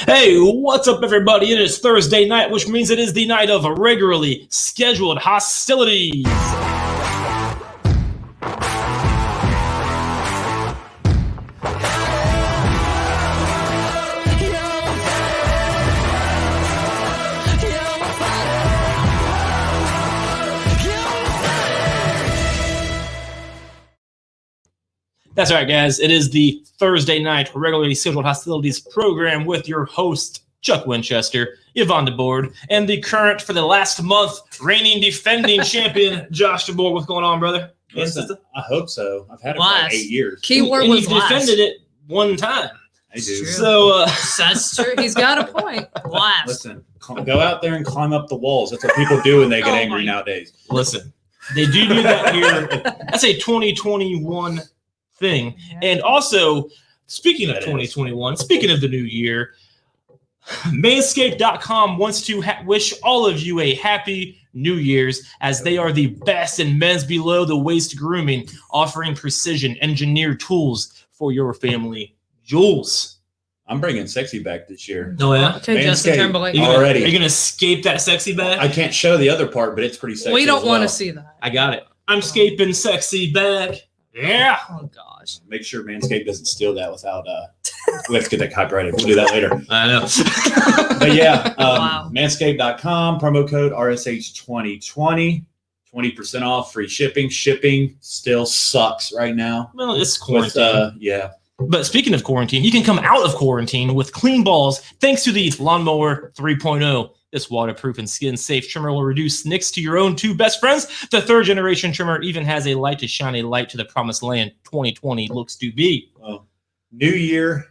Hey, what's up, everybody? It is Thursday night, which means it is the night of regularly scheduled hostilities. That's right, guys. It is the Thursday night regularly scheduled hostilities program with your host, Chuck Winchester, Yvonne DeBoard, and the current, for the last month, reigning defending champion, Josh DeBoard. What's going on, brother? Listen, I hope so. I've had it for like 8 years. Keyword and was you've last. defended it one time. I do. So, That's true. He's got a point. Last. Listen, go out there and climb up the walls. That's what people do when they get angry nowadays. listen, they do that here. That's a 2021 thing. And also, speaking of 2021, speaking of the new year, Manscaped.com wants to wish all of you a happy New Year's, as they are the best in men's below the waist grooming, offering precision engineered tools for your family jewels. I'm bringing sexy back this year. Oh, yeah? Okay, Justin Manscaped. Timberlake. Already. Are you going to escape that sexy back? I can't show the other part, but it's pretty sexy. We don't as want well. to see that. I got it. I'm scaping sexy back. Yeah. Oh, gosh. Make sure Manscaped doesn't steal that without. We have to get that copyrighted. We'll do that later. I know. But yeah, Wow. Manscaped.com, promo code RSH2020, 20% off, free shipping. Shipping still sucks right now. Well, it's quarantine. Yeah. But speaking of quarantine, you can come out of quarantine with clean balls thanks to the Lawnmower 3.0. This waterproof and skin-safe trimmer will reduce nicks to your own two best friends. The third-generation trimmer even has a light to shine a light to the promised land 2020 looks to be. Well, New Year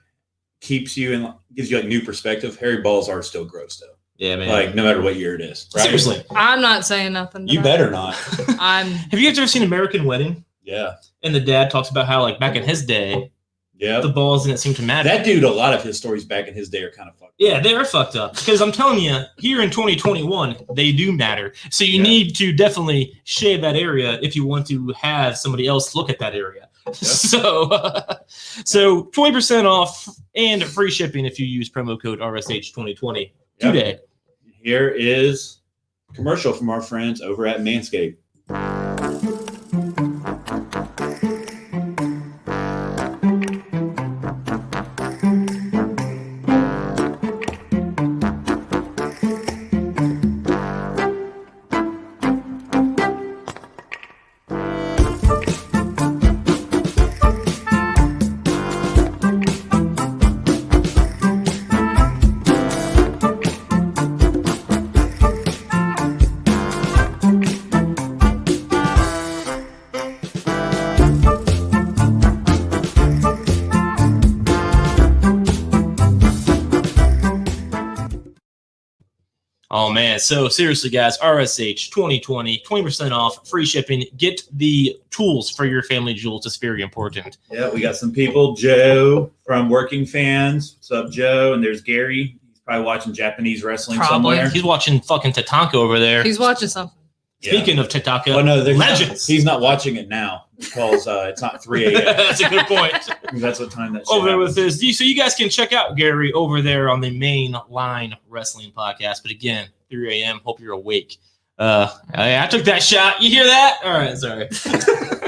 keeps you and gives you like new perspective. Hairy balls are still gross though. Yeah, man. Like no matter what year it is. Right? Seriously. I'm not saying nothing. You better not. Have you guys ever seen American Wedding? Yeah. And the dad talks about how, like, back in his day, Yeah. the balls didn't seem to matter. That dude, a lot of his stories back in his day are kind of fucked. Yeah, they are fucked up. Because I'm telling you, here in 2021, they do matter. So you need to definitely shave that area if you want to have somebody else look at that area. Yeah. So 20% off and free shipping if you use promo code RSH2020 today. Yep. Here is a commercial from our friends over at Manscaped. Oh, man. So seriously, guys, RSH 2020, 20% off, free shipping. Get the tools for your family jewels. It's very important. Yeah, we got some people. Joe from Working Fans. What's up, Joe? And there's Gary. He's probably watching Japanese wrestling somewhere. He's watching fucking Tatanka over there. He's watching something. Speaking of Tatanka, well, no, legends. He's not watching it now because it's not 3 a.m. That's a good point. That's what time that Over there with happens. his. So you guys can check out Gary over there on the Main Line Wrestling Podcast. But again, 3 a.m. Hope you're awake. I took that shot. You hear that? All right, sorry.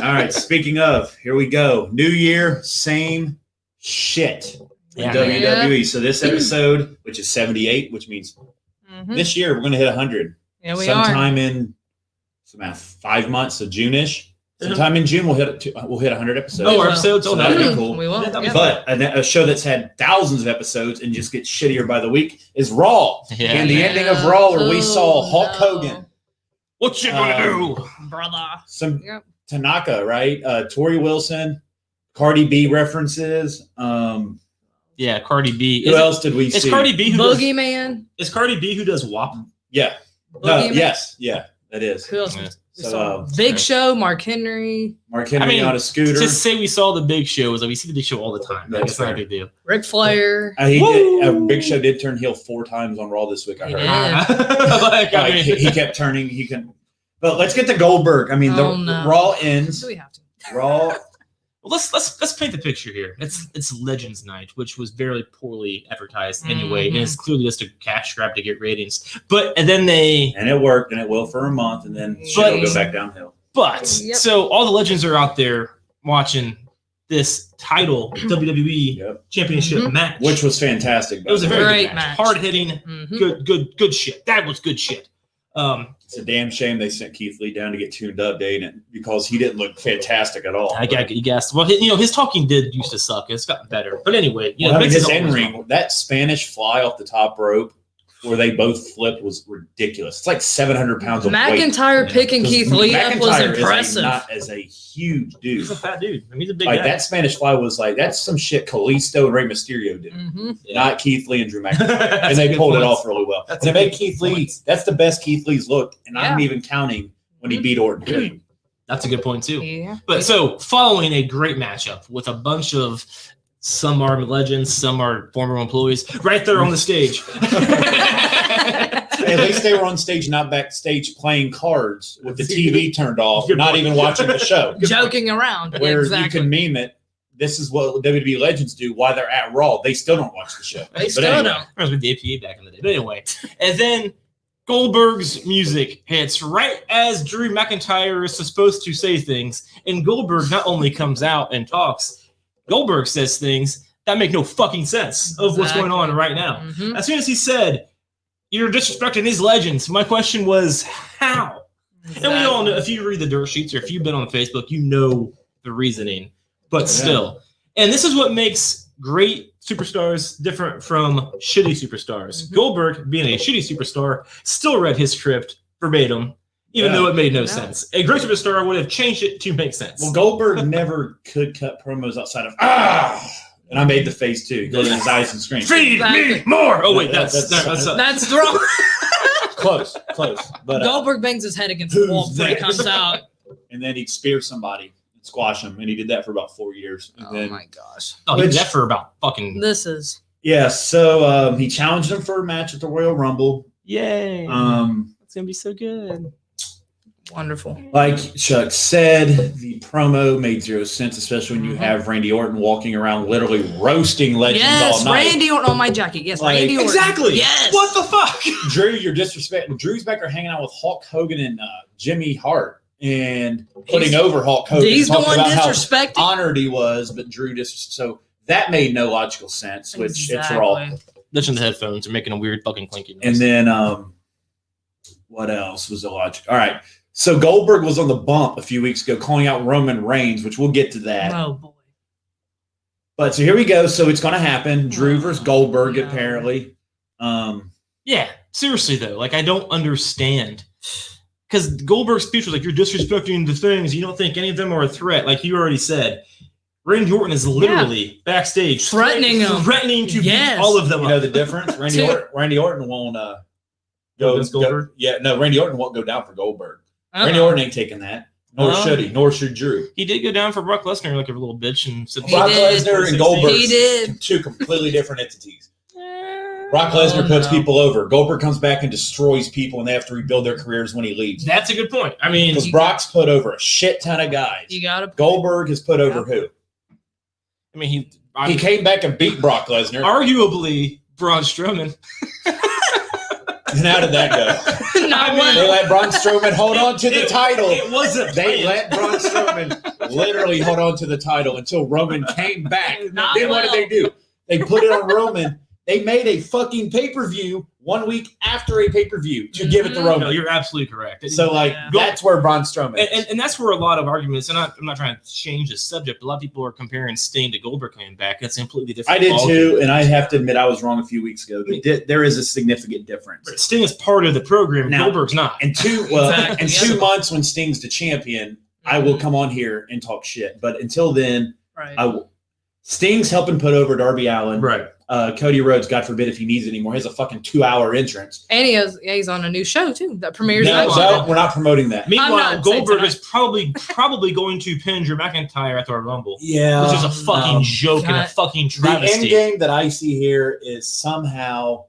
All right, speaking of, here we go. New year, same shit. Yeah, WWE. So this episode, which is 78, which means this year we're going to hit 100. Yeah, we Sometime in 5 months, so June-ish. Sometime in June we'll hit 100 episodes. No episodes. So Oh, that'd no. be cool. We will. Yeah, that'd be Yeah. fun. But a show that's had thousands of episodes and just gets shittier by the week is Raw. Yeah, and the yeah. ending of Raw where we saw Hulk Hogan, What you gonna do? Brother. some Yep. Tanaka, right? Tori Wilson, Cardi B references. Yeah, Cardi B. Who else did we Is see? Cardi B who does, Boogeyman. is Cardi B who does WAP? Yeah. No, Boogeyman. yes. Yeah, that is. Who else? Yeah. We So, saw Big Show, Mark Henry, Mark Henry on a scooter. Just say we saw the Big Show. Is like we see the Big Show all the time. Like, That's it's not a fair. big deal. Ric Flair. Big Show did turn heel 4 times on Raw this week, I He heard. did. Like, I Like, mean, he kept turning. But let's get to Goldberg. I mean, Oh, no. Raw ends. Do we have to? Raw Well, let's paint the picture here. It's Legends Night, which was very poorly advertised anyway, and it's clearly just a cash grab to get ratings. And it worked, and it will for a month, and then it'll go back downhill. But so all the legends are out there watching this title WWE Championship match, which was fantastic. It was a very Great good match. match. Hard hitting, good shit. That was good shit. It's a damn shame they sent Keith Lee down to get tuned up, Dayton, because he didn't look fantastic at all. I guess. Well, his talking did used to suck. It's gotten better. But anyway, his end ring, that Spanish fly off the top rope where they both flipped was ridiculous. It's like 700 pounds of weight. McIntyre picking Keith Lee up was impressive. Not as a huge dude. He's a fat dude. I mean, he's a big guy. That Spanish fly was that's some shit Kalisto and Rey Mysterio did. Not Keith Lee and Drew McIntyre. And they pulled it off really well. And they made Keith Lee, that's the best Keith Lee's looked. And I'm even counting when he beat Orton clean. That's a good point, too. Yeah. But so, following a great matchup with a bunch of some are legends, some are former employees, right there on the stage. At least they were on stage, not backstage playing cards with the TV turned off, not even watching the show. Joking around. Where you can meme it. This is what WWE legends do while they're at Raw. They still don't watch the show. They still don't. I was with the APA back in the day. But anyway, and then Goldberg's music hits right as Drew McIntyre is supposed to say things. And Goldberg not only comes out and talks, Goldberg says things that make no fucking sense of what's going on right now. As soon as he said, "You're disrespecting these legends," my question was, how? And we all know, if you read the dirt sheets or if you've been on Facebook, you know the reasoning. But still. And this is what makes great superstars different from shitty superstars. Goldberg, being a shitty superstar, still read his script verbatim, even though it made no sense. A great superstar would have changed it to make sense. Well, Goldberg never could cut promos outside of and I made the face too. Go to his eyes and scream. Feed me more. Oh wait, that's wrong. Close. But Goldberg bangs his head against the wall before he comes out. And then he'd spear somebody and squash him, and he did that for about 4 years. And then, my gosh! He did that for about fucking. This is. Yeah, so he challenged him for a match at the Royal Rumble. Yay! It's gonna be so good. Wonderful. Like Chuck said, the promo made zero sense, especially when you have Randy Orton walking around literally roasting legends all night. Yes, Randy Orton on my jacket. Yes, Randy Orton. Exactly. Yes. What the fuck? Drew, you're disrespecting. Drew's back there hanging out with Hulk Hogan and Jimmy Hart and putting over Hulk Hogan. He's the one disrespecting. How honored he was, but Drew so that made no logical sense, which it's Raw. Listen to the headphones are making a weird fucking clinky noise. And then what else was illogical? All right. So Goldberg was on the bump a few weeks ago calling out Roman Reigns, which we'll get to that. Oh, boy. But so here we go. So it's going to happen. Drew versus Goldberg, apparently. Yeah, seriously, though. Like, I don't understand. Because Goldberg's speech was like, you're disrespecting the things. You don't think any of them are a threat. Like you already said. Randy Orton is literally backstage. Threatening to beat all of them up. You know the difference? Randy Orton won't Goldberg? Randy Orton won't go down for Goldberg. Randy Orton ain't taking that. Nor should he. Nor should Drew. He did go down for Brock Lesnar like a little bitch. And Brock Lesnar and Goldberg did. Two completely different entities. Brock Lesnar puts people over. Goldberg comes back and destroys people, and they have to rebuild their careers when he leaves. That's a good point. I mean, because Brock's put over a shit ton of guys. Goldberg has put over who? I mean, he came back and beat Brock Lesnar. Arguably, Braun Strowman. And how did that go? They let Braun Strowman hold on to the title. It wasn't. They let Braun Strowman literally hold on to the title until Roman came back. Then what did they do? They put it on Roman. They made a fucking pay-per-view 1 week after a pay-per-view to give it to Roman. No, you're absolutely correct. So, that's where Braun Strowman is. And that's where a lot of arguments, and I'm not trying to change the subject, but a lot of people are comparing Sting to Goldberg coming back. That's a completely different. I did too, and I have to admit I was wrong a few weeks ago. There is a significant difference. Sting is part of the program. Now, Goldberg's not. In 2 months when Sting's the champion, I will come on here and talk shit. But until then, I will. Sting's helping put over Darby Allin. Right. Cody Rhodes, God forbid if he needs it anymore, has a fucking 2-hour entrance. And he's on a new show, too, that premieres No, we're not promoting that. Meanwhile, Goldberg is probably going to pin Drew McIntyre at the Rumble. Yeah. Which is a fucking joke and a fucking travesty. The end game that I see here is somehow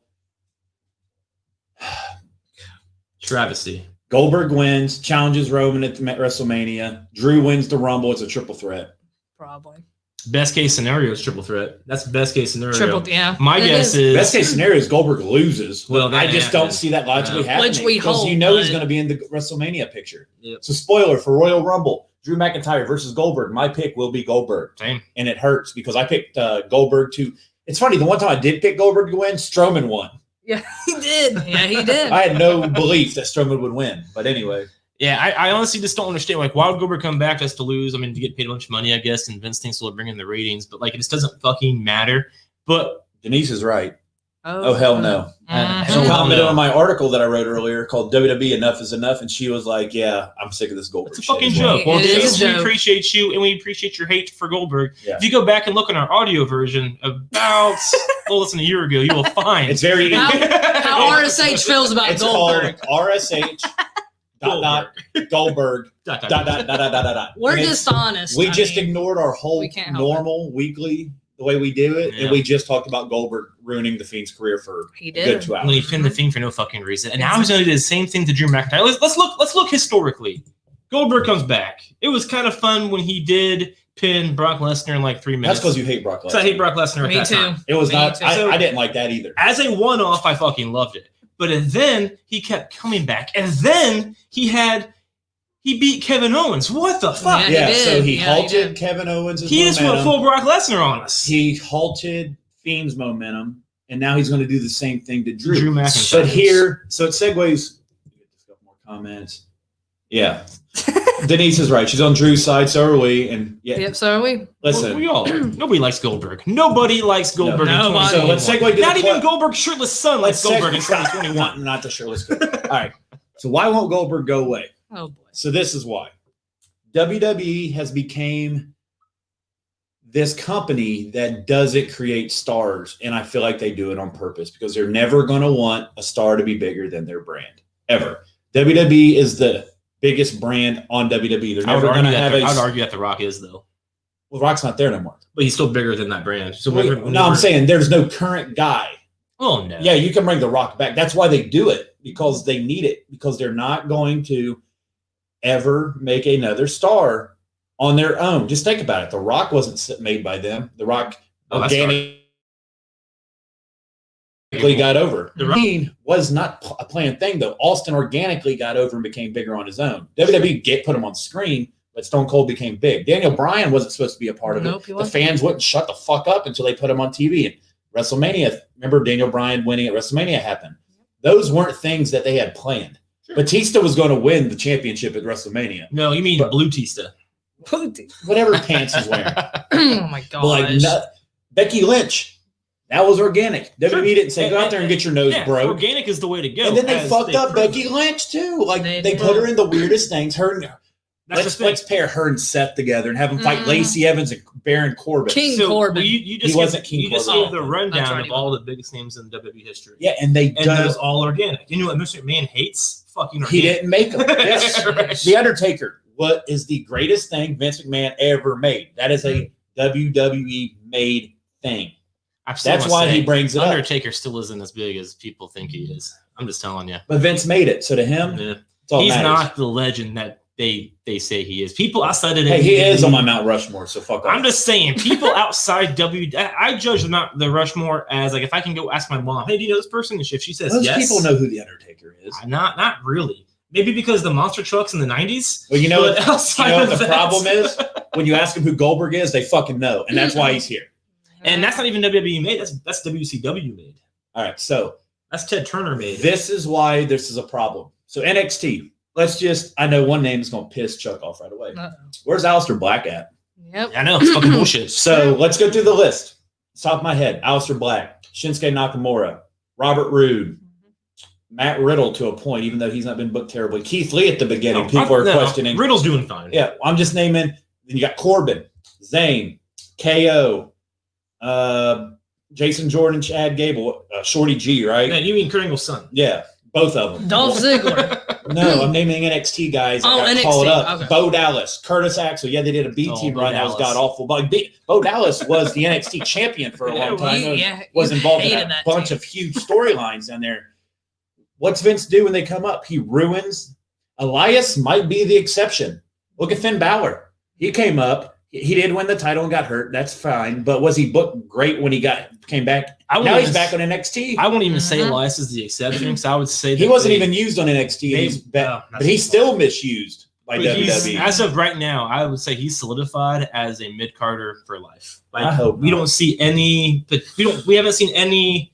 travesty. Goldberg wins, challenges Roman at WrestleMania. Drew wins the Rumble. It's a triple threat. Probably. Best case scenario is triple threat. That's the best case scenario. My It guess is Best case scenario is Goldberg loses. Well, I that just don't happens. see that logically Yeah. happening. Which we because hope, you know he's but- going to be in the WrestleMania picture. Yep. So spoiler for Royal Rumble, Drew McIntyre versus Goldberg. My pick will be Goldberg. Same. And it hurts because I picked Goldberg to. It's funny. The one time I did pick Goldberg to win, Strowman won. Yeah, he did. Yeah, he did. I had no belief that Strowman would win. But anyway. Yeah, I honestly just don't understand. Like, why would Goldberg come back just to lose? I mean, to get paid a bunch of money, I guess, and Vince thinks he'll bring in the ratings, but like, it just doesn't fucking matter. But Denise is right. Oh, hell no. Mhm. She commented on my article that I wrote earlier called WWE Enough is Enough, and she was like, "Yeah, I'm sick of this Goldberg it's a shit." fucking as well. joke. Well, It is a Denise, we joke. appreciate you, and we appreciate your hate for Goldberg. Yeah. If you go back and look on our audio version about less than a year ago, you will find It's very How RSH feels about It's Goldberg. called RSH Goldberg Dot, dot, dot dot. dot dot dot dot dot. We're And it's- just honest. we I just mean, ignored our whole we can't help normal weekly the way we do it, Yeah. and we just talked about Goldberg ruining the Fiend's career for he a good did. 2 When he hours. pinned the Fiend for no fucking reason, and now he's going to do the same thing to Drew McIntyre. Let's look historically. Goldberg comes back. It was kind of fun when he did pin Brock Lesnar in like 3 That's minutes. because you hate Brock Lesnar. So I hate Brock Lesnar at Me that too. time. It was Me not. too. I didn't like that either. As a one-off, I fucking loved it. But then he kept coming back, and then he beat Kevin Owens. What the fuck? Yeah, Yeah, he so did. he Yeah, halted he did. Kevin Owens' He just went momentum. full Brock Lesnar on us. He halted Fiend's momentum, and now he's going to do the same thing to Drew. Drew McIntyre. But here, so it segues. Just a couple more comments. Yeah, Denise is right. She's on Drew's side. So are we. And yeah, Yep, so are we. listen. we all are. Nobody likes Goldberg. Nobody likes Goldberg. in Nobody. 2021. So let's segue to Not the even Goldberg's shirtless son likes Goldberg in 2021. Not the shirtless guy. All right. So why won't Goldberg go away? Oh boy. So this is why. WWE has became this company that doesn't create stars, and I feel like they do it on purpose because they're never going to want a star to be bigger than their brand ever. WWE is the biggest brand on WWE. They're I would never going argue to have that. I would a. argue that The Rock is though, Well, Rock's not there no more. but he's still bigger than that brand. So No, I'm saying there's no current guy. oh no, Yeah, you can bring The Rock back. That's why they do it, because they need it, because they're not going to ever make another star on their own. Just think about it. The Rock wasn't made by them. The Rock Oh, that's organically got over. The The Rock- was not a planned thing, though. Austin organically got over and became bigger on his own. WWE put him on screen, but Stone Cold became big. Daniel Bryan wasn't supposed to be a part of Nope, it. he The wasn't. fans wouldn't shut the fuck up until they put him on TV. And WrestleMania, remember Daniel Bryan winning at WrestleMania happened. Those weren't things that they had planned. Sure. Batista was going to win the championship at WrestleMania. No, you mean But- Blue Tista. Whatever pants he's wearing. Oh my But like gosh. Becky Lynch, that was organic. WWE didn't say, go out there and get your nose Yeah, broke. organic is the way to go. And then they as fucked up proved. Becky Lynch too. Like They they did. put her in the weirdest things. That's Let's the thing. pair her and Seth together and have them fight Mhm. Lacey Evans and Baron Corbin. King So, Corbin. well, you just He wasn't King You just Corbin. gave the That's rundown right, of he all the biggest names in WWE history. Yeah, and they And done it was all organic. You know what Mr. McMahon hates? Fucking organic. He didn't make them. Yes. Right. The Undertaker. What is the greatest thing Vince McMahon ever made? That is a WWE made thing. I still That's must why say, he brings it up. Undertaker still isn't as big as people think he is. I'm just telling you. But Vince made it. So to him, Yeah. it's all He's matters. not the legend that they say he is. People outside of Hey, he WWE is on my Mount Rushmore, so fuck off. I'm just saying, people outside I judge the Rushmore as like if I can go ask my mom, hey, do you know this person? And if she says Most yes, people know who the Undertaker is. not really. Maybe because the monster trucks in the 90s. Well, you know But what? outside You know what of the that- problem is? When you ask them who Goldberg is, they fucking know, and that's why he's here. And that's not even WWE made. That's WCW made. All right, so That's Ted Turner made. this is why this is a problem. So NXT, I know one name is going to piss Chuck off right away. Uh-oh. Where's Aleister Black at? Yep. I know it's fucking bullshit. So let's go through the list. Top of my head, Aleister Black, Shinsuke Nakamura, Robert Roode, Matt Riddle to a point, even though he's not been booked terribly. Keith Lee at the beginning, people are questioning. Riddle's doing fine. Yeah, I'm just naming. Then you got Corbin, Zayn, KO, Jason Jordan, Chad Gable, Shorty G, right? Man, you mean Kurt Angle's son? Yeah, both of them. Dolph Ziggler. No, I'm naming NXT guys that Oh, got NXT, called up. okay. Bo Dallas, Curtis Axel. Yeah, they did a B team Bo run that was Dallas. god awful. But Bo Dallas was the NXT champion for a long time. Was you involved in hated a that bunch team. of huge storylines down there. What's Vince do when they come up? He ruins. Elias might be the exception. Look at Finn Balor. He came up He did win the title and got hurt. That's fine. But was he booked great when he came back? Now he's back on NXT. I won't even say Elias is the exception, because I would say that he wasn't even used on NXT. But he's still misused by WWE. As of right now, I would say he's solidified as a mid-carder for life. Like, I hope we don't see any, but we haven't seen any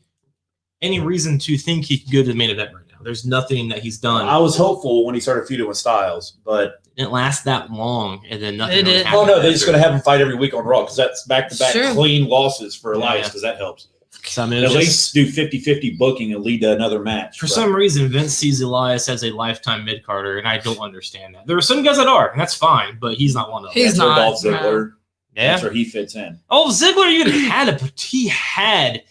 reason to think he could go to the main event right now. There's nothing that he's done. I was hopeful when he started feuding with Styles, but it didn't last that long, and then nothing. It really did. happened they're just going to have him fight every week on Raw because that's back-to-back Sure. clean losses for Elias because that helps. So, I mean, At least do 50-50 booking and lead to another match. For some reason, Vince sees Elias as a lifetime mid-carder, and I don't understand that. There are some guys that are, and that's fine, but he's not one of them. He's That's where not, Dolph Ziggler. Yeah. That's where he fits in. Oh, Ziggler even he had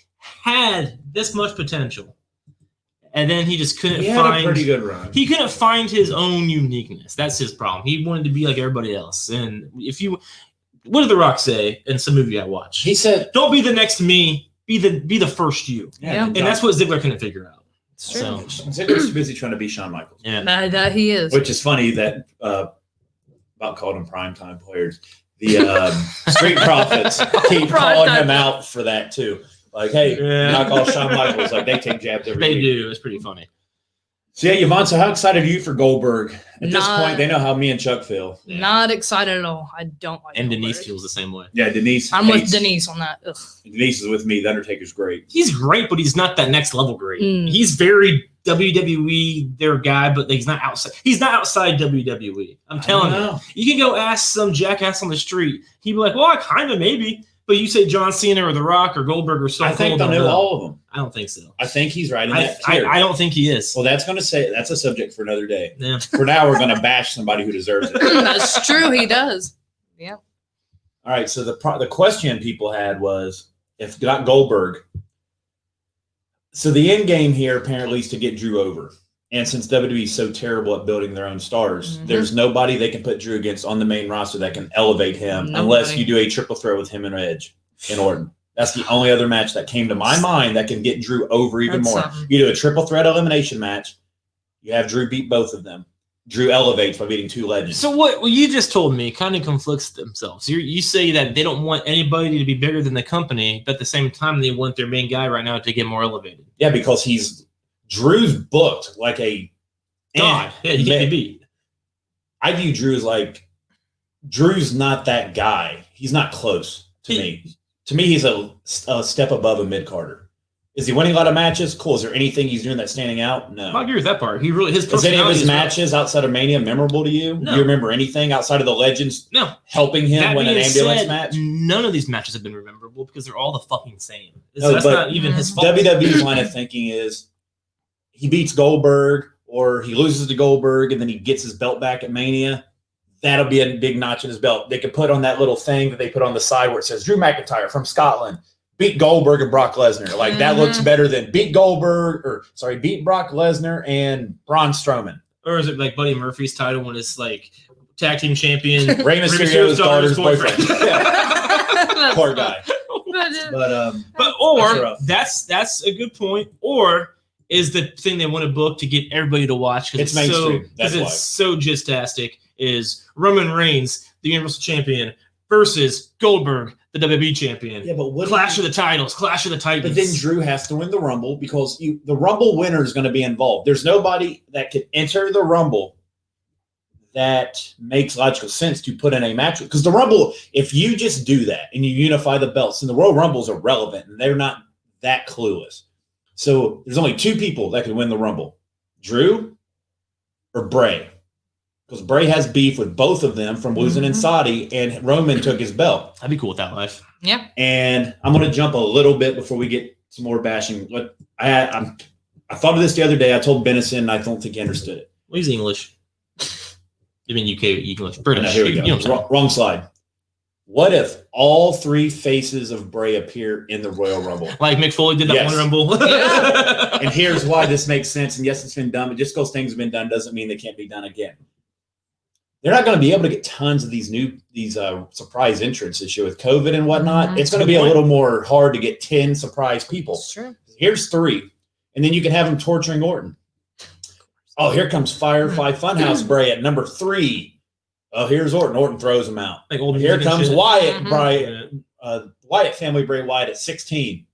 this much potential, and then he just couldn't He had find a pretty good run. He couldn't find his own uniqueness. That's his problem. He wanted to be like everybody else. And what did The Rock say in some movie I watched? He said, "Don't be the next me. Be the first you." Yeah. And that's what Ziggler couldn't figure out. It's true. So Ziggler's busy trying to be Shawn Michaels. yeah, That he is. Which is funny that about calling him primetime players. The Street Profits keep calling him out for that too. Like, hey, knock off Shawn Michaels. Like they take jabs every they week. do. It's pretty funny. So yeah, Yvonne, so how excited are you for Goldberg? At this Not- point, they know how me and Chuck feel. Not excited at all. I don't like And Goldberg. Denise feels the same way. Yeah, Denise. I'm with hates- Denise on that. Ugh. Denise is with me. The Undertaker's great. He's great, but he's not that next level great. Mm. He's very WWE their guy, but he's not outside. He's not outside WWE. I'm telling you. You can go ask some jackass on the street. He'd be like, "Well, I kind of maybe." But you say John Cena or The Rock or Goldberg or Stone I think Cold, they'll know all of them. I don't think so. I think he's right in that tier. I don't think he is. Well, that's a subject for another day. Yeah. For now, we're going to bash somebody who deserves it. That's true. He does. Yeah. All right. So the question people had was, if not Goldberg. So the end game here apparently is to get Drew over. And since WWE is so terrible at building their own stars, there's nobody they can put Drew against on the main roster that can elevate him unless you do a triple threat with him and Edge and Orton. That's the only other match that came to my mind that can get Drew over even more. You do a triple threat elimination match. You have Drew beat both of them. Drew elevates by beating two legends. So what you just told me kind of conflicts themselves. You say that they don't want anybody to be bigger than the company, but at the same time they want their main guy right now to get more elevated. Yeah, because Drew's booked like a God. Yeah, he can't be beat. I view Drew as like Drew's not that guy. He's not close to me. To me, he's a step above a mid-carder. Is he winning a lot of matches? Cool. Is there anything he's doing that's standing out? No. I agree with that part. His Is any of his personality matches outside of Mania memorable to you? No. Do you remember anything outside of the legends No. helping him That win an being ambulance said, match? None of these matches have been memorable because they're all the fucking same. No, That's but not even his fault. WWE's line of thinking is he beats Goldberg or he loses to Goldberg and then he gets his belt back at Mania. That'll be a big notch in his belt. They could put on that little thing that they put on the side where it says Drew McIntyre from Scotland beat Goldberg and Brock Lesnar. Like that looks better than beat Brock Lesnar and Braun Strowman. Or is it like Buddy Murphy's title when it's like tag team champion? Rey Mysterio's daughter's boyfriend. That's Poor guy. But that's a good point. Or is the thing they want to book to get everybody to watch because It's mainstream. That's why. it's so just-tastic is Roman Reigns, the Universal Champion, versus Goldberg, the WWE Champion. Yeah, but Clash of the Titans. But then Drew has to win the Rumble because the Rumble winner is going to be involved. There's nobody that could enter the Rumble that makes logical sense to put in a match. Because the Rumble, if you just do that and you unify the belts, and the Royal Rumbles are relevant and they're not that clueless. So there's only two people that could win the Rumble, Drew or Bray. Because Bray has beef with both of them from losing in Saudi, and Roman took his belt. I'd be cool with that life. Yeah. And I'm going to jump a little bit before we get some more bashing. What I thought of this the other day. I told Benison, and I don't think he understood it. Well, he's English. I mean, UK English. British. No, here we go. You know what I'm saying? Wrong slide. What if all three faces of Bray appear in the Royal Rumble? Like Mick Foley did that Yes. one Rumble. And here's why this makes sense. And yes, it's been done, but just because things have been done doesn't mean they can't be done again. They're not going to be able to get tons of these surprise entrants this year with COVID and whatnot. It's going to be a little more hard to get 10 surprise people. Sure. Here's 3. And then you can have them torturing Orton. Oh, here comes Firefly Funhouse Bray at number 3. Oh, here's Orton. Orton throws him out. Like old Here music and comes shit. Wyatt. Mhm. Wyatt family, Bray Wyatt at 16.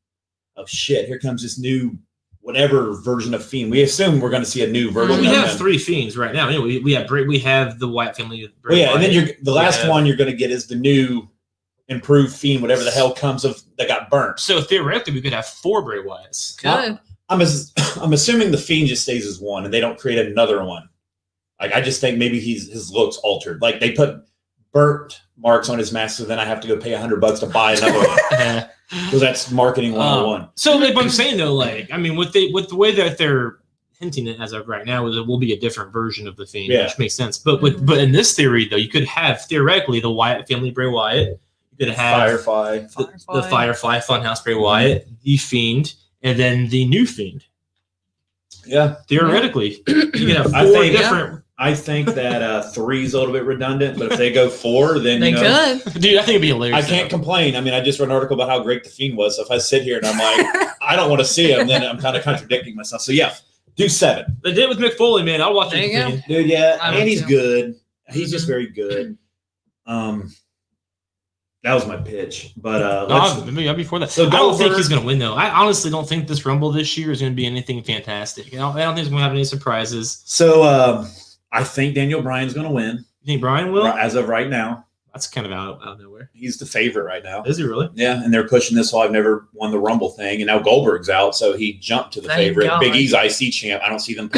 Oh shit! Here comes this new whatever version of Fiend. We assume we're going to see a new version. Well, we of have him. 3 Fiends right now. Anyway, we have Bray, we have the Wyatt family. Well, yeah, and then Wyatt. the last one you're going to get is the new improved Fiend, whatever the hell comes of that got burnt. So theoretically, we could have 4 Bray Wyatts. Good. I'm assuming the Fiend just stays as one, and they don't create another one. Like I just think maybe his looks altered. Like they put burnt marks on his mask, so then I have to go pay $100 to buy another one. Because that's marketing 101. So like, I'm saying though, like I mean, with the way that they're hinting it as of right now, is it will be a different version of the Fiend, Yeah. which makes sense. But but in this theory though, you could have theoretically the Wyatt family Bray Wyatt. You could have Firefly. the Firefly Funhouse Bray Wyatt, the Fiend, and then the new Fiend. Yeah. Theoretically, you could have 4 I think- different. I think that 3 is a little bit redundant, but if they go 4, then They you know, could. Dude, I think it'd be hilarious. I can't complain. I mean, I just read an article about how great the Fiend was. So if I sit here and I'm like, I don't want to see him, then I'm kind of contradicting myself. So yeah, do 7. They did with Mick Foley, man. I'll watch There it. you go. Fiend. Dude, yeah, I would and he's too. good. He's just Mhm. very good. That was my pitch, but No, maybe I'll be for that. So I don't think Goldberg- he's going to win, though. I honestly don't think this Rumble this year is going to be anything fantastic. I don't think it's going to have any surprises. so I think Daniel Bryan's going to win You think Brian will? as of right now. That's kind of out of nowhere. He's the favorite right now. Is he really? Yeah, and they're pushing this whole I've never won the Rumble thing, and now Goldberg's out, so he jumped to the Thank favorite. God. Big E's IC champ. I don't see them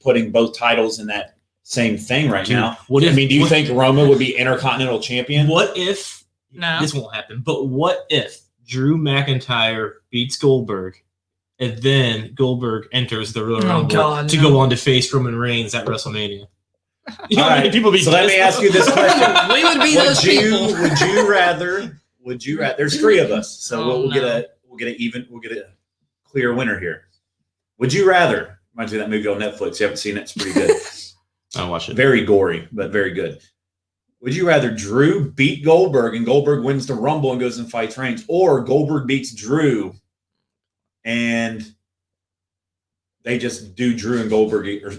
putting both titles in that same thing right Dude, now. what if, I mean, do you what, think Roman would be Intercontinental Champion? What if No. this won't happen? But what if Drew McIntyre beats Goldberg, and then Goldberg enters the Royal Rumble God, to no. go on to face Roman Reigns at WrestleMania? You know All how many right, people be so let me pissed? ask you this question: We would be those people. Would you rather? There's 3 of us, so Oh, we'll get a clear winner here. Would you rather? Reminds me of that movie on Netflix. You haven't seen it? It's pretty good. I'll watch it. Very gory, but very good. Would you rather Drew beat Goldberg and Goldberg wins the Rumble and goes and fights Reigns, or Goldberg beats Drew and they just do Drew and Goldberg or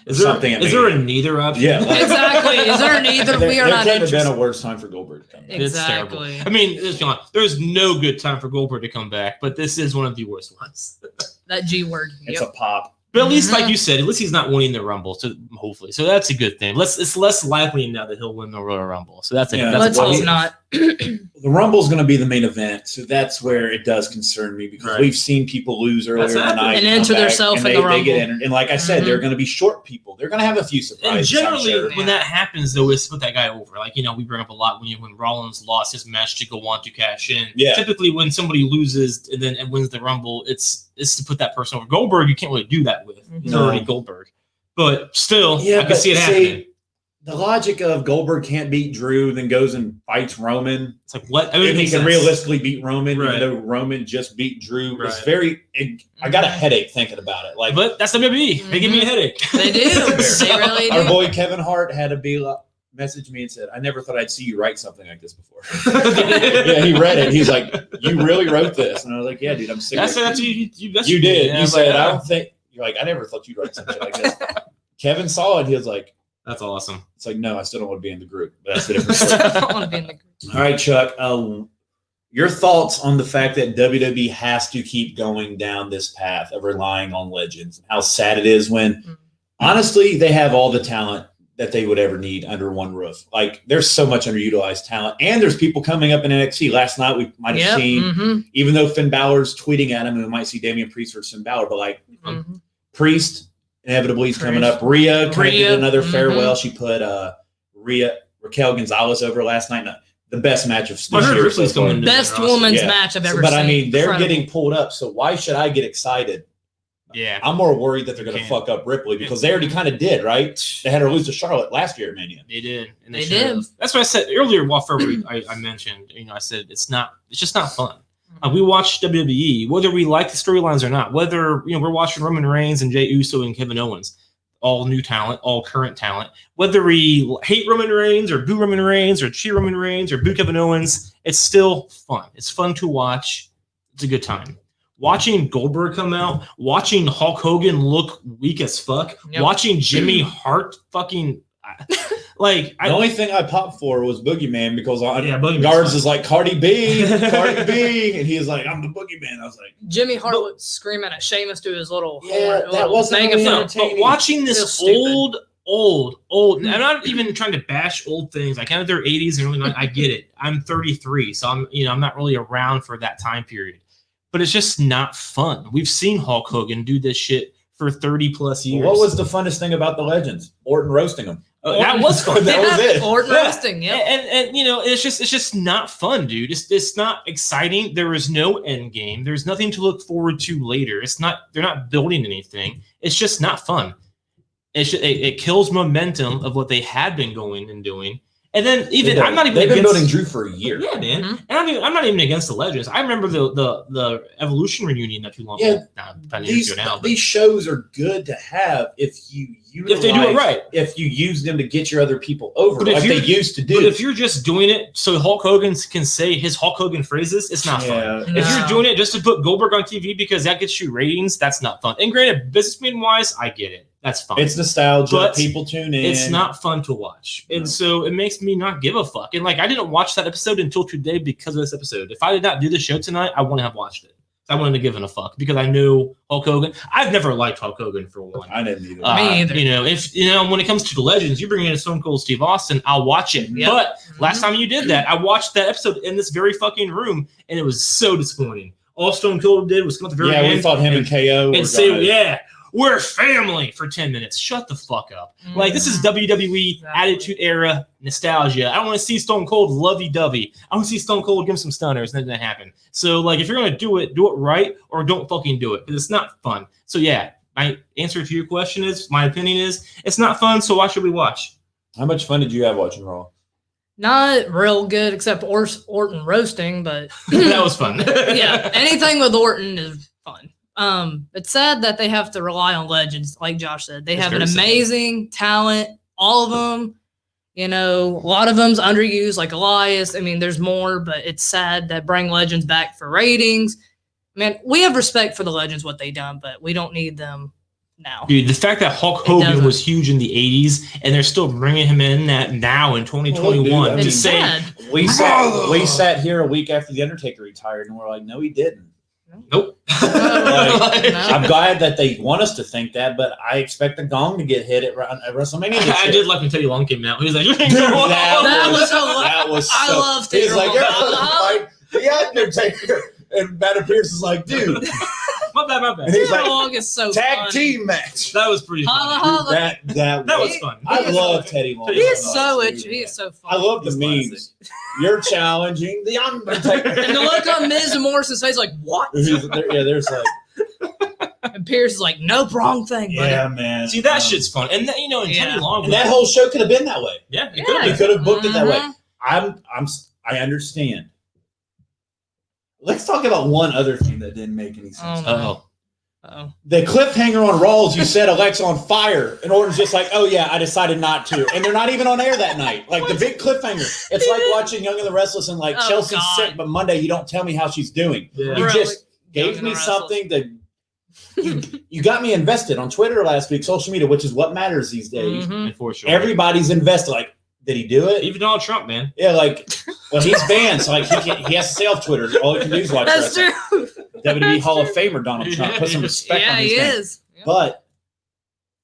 Is there, something? is there a neither option? Yeah. Exactly. Is there neither? We are there not can't have been interested. a worse time for Goldberg to come back. It's terrible. Exactly. I mean, let's be honest, there's no good time for Goldberg to come back, but this is one of the worst ones. That G word. It's Yep. a pop. But at least, Mhm. like you said, at least he's not winning the Rumble. So hopefully, so that's a good thing. It's less likely now that he'll win the Royal Rumble. So that's a Yeah, that's Let's a what hope he- not. The Rumble's going to be the main event, so that's where it does concern me because Right. we've seen people lose earlier in the happened. night And come enter back, theirself and in the they get Rumble. entered. And like I said, Mhm. they're going to be short people. They're going to have a few And surprises. I'm generally, sure. when that happens, though, is to put that guy over. Like, you know, we bring up a lot when Rollins lost his match to go on to cash in. Yeah. Typically, when somebody loses and then wins the Rumble, it's to put that person over. Goldberg, you can't really do that with. He's No. already Goldberg. But still, Yeah, I can but see it happening. the logic of Goldberg can't beat Drew, then goes and fights Roman. It's like, what? I And mean, it he makes can sense. realistically beat Roman, Right. even though Roman just beat Drew. It's Right. very. I got a headache thinking about it. Like But that's WWE. They give me a headache. They do. They really our do. boy Kevin Hart had to message me and said, "I never thought I'd see you write something like this before." Yeah, he read it. He's like, "You really wrote this?" And I was like, "Yeah, dude, I'm sick." I of said it." that to you. You did. Yeah, I You was said, like, "I "Oh." don't think." You're like, "I never thought you'd write something like this." Kevin saw it. He was like, That's awesome. "It's like, no, I still don't want to be in the group." But that's the different story. I don't want to be in the group. All right, Chuck. Your thoughts on the fact that WWE has to keep going down this path of relying on legends, and how sad it is when, honestly, they have all the talent that they would ever need under one roof. Like, there's so much underutilized talent, and there's people coming up in NXT. Last night, we might have Yep. seen, Mhm. even though Finn Balor's tweeting at him, and we might see Damian Priest versus Finn Balor, but like Mhm. Priest, inevitably, is coming Priest. up. Rhea kind of did Rhea, another mhm. farewell. She put Raquel Gonzalez over last night. No, the best match of I this heard year. Ripley's so far. coming to- Best Awesome. woman's Yeah. match I've So, ever but seen. I mean, they're Incredible. getting pulled up. So why should I get excited? Yeah. I'm more worried that they're going to You fuck up Ripley because they already kind of did, right? They had her lose to Charlotte last year at Mania. They did. And They should have. did. That's what I said earlier. While I mentioned, I said it's just not fun. We watch WWE, whether we like the storylines or not. Whether we're watching Roman Reigns and Jey Uso and Kevin Owens, all new talent, all current talent. Whether we hate Roman Reigns or boo Roman Reigns or cheer Roman Reigns or boo Kevin Owens, it's still fun. It's fun to watch. It's a good time. Watching Goldberg come out, watching Hulk Hogan look weak as fuck, Yep. watching Jimmy Hart fucking The only thing I popped for was Boogeyman because Boogeyman's Guards fine. is like Cardi B, Cardi B, and he's like, I'm the Boogeyman. I was like, Jimmy Hart was screaming at Sheamus to his little Yeah, that little wasn't really megaphone. entertaining. But watching Feels this stupid. old, I'm not even trying to bash old things. I kind of their 80s and early 90s. I get it. I'm 33, so I'm not really around for that time period. But it's just not fun. We've seen Hulk Hogan do this shit for 30 plus years. what was the funnest thing about the Legends? Orton roasting them. That was fun. That was it. Orton Yeah. roasting, yeah. And it's just not fun, dude. It's not exciting. There is no end game. There's nothing to look forward to later. They're not building anything. It's just not fun. It kills momentum of what they had been going and doing. And then I'm not even They've been against building Drew for a year. Yeah, man. Mhm. And I'm not even against the Legends. I remember the Evolution reunion not too long ago. These shows are good to have if you If they do it right. If you use them to get your other people over, But if like they you're- used to do. But if you're just doing it so Hulk Hogan can say his Hulk Hogan phrases, it's not fun. Yeah. If you're doing it just to put Goldberg on TV because that gets you ratings, that's not fun. And granted, businessman wise, I get it. That's fine. It's nostalgia. But People tune in. It's not fun to watch. And so it makes me not give a fuck. And I didn't watch that episode until today because of this episode. If I did not do the show tonight, I wouldn't have watched it. I wouldn't have given a fuck because I knew Hulk Hogan. I've never liked Hulk Hogan for one. I didn't either. Me either. If when it comes to the Legends, you bring in Stone Cold Steve Austin, I'll watch it. Yep. But last time you did that, I watched that episode in this very fucking room, and it was so disappointing. All Stone Cold did was come at the very end we thought him and KO and say, we're family for 10 minutes. Shut the fuck up. This is WWE Exactly. Attitude Era nostalgia. I don't want to see Stone Cold lovey-dovey. I want to see Stone Cold give him some stunners, and that didn't happen. So, if you're going to do it right, or don't fucking do it, because it's not fun. So, yeah, my answer to your question is, my opinion is, it's not fun, so why should we watch? How much fun did you have watching Raw? Not real good, except Orton roasting, but That was fun. yeah, anything with Orton is fun. It's sad that they have to rely on Legends, like Josh said. They It's have an very sad. amazing talent, all of them. A lot of them's underused, like Elias. I mean, there's more, but it's sad that bring Legends back for ratings. Man, we have respect for the Legends, what they done, but we don't need them now. Dude, the fact that Hulk It Hogan doesn't. was huge in the 80s, and they're still bringing him in that now in 2021. Well, dude, I It's mean, just saying, sad. We sat here a week after the Undertaker retired, and we're like, no, he didn't. nope. I'm glad that they want us to think that, but I expect the gong to get hit at WrestleMania. this I year. did like when Teddy Long came out. He was like, Dude, That was so- that was I so, love He's Taylor like, Long. you're gonna fight the Undertaker, and Adam Pierce is like, dude, my bad. And he's Taylor like, Long is so tag funny. team match. That was pretty Holla, funny. holla. That Was fun. I love Teddy Long. He is He so much, itchy. dude. He is so funny. I love the He's memes. You're challenging the Undertaker. And the look on Miz and Morrison's face, like, what? There's like, And Pierce is like, no wrong thing, buddy. yeah, man. See, that shit's fun. And, and Yeah. Teddy Long. And that whole show could have been that way. yeah, it Yeah. could He have could have booked it that way. Mhm. I understand. Let's talk about one other thing that didn't make any sense. Oh, been. Oh. Uh-oh. The cliffhanger on Raw's, you said Alexa on fire, and Orton's just like, oh yeah, I decided not to. And they're not even on air that night. Like the big cliffhanger. It's like watching Young and the Restless and like Oh, Chelsea's God. sick, but Monday you don't tell me how she's doing. Yeah. You Really? just Young gave and me the Restless. something that you got me invested on Twitter last week, social media, which is what matters these days. Mhm. And for sure. Everybody's invested. Like, did he do it? Even Donald Trump, man. Yeah, like, well, he's banned, so like he has to stay off Twitter. All he can do is watch That's wrestling. true. WWE Hall of Famer Donald Trump. Put some respect Yeah, on his he name. is. Yeah. But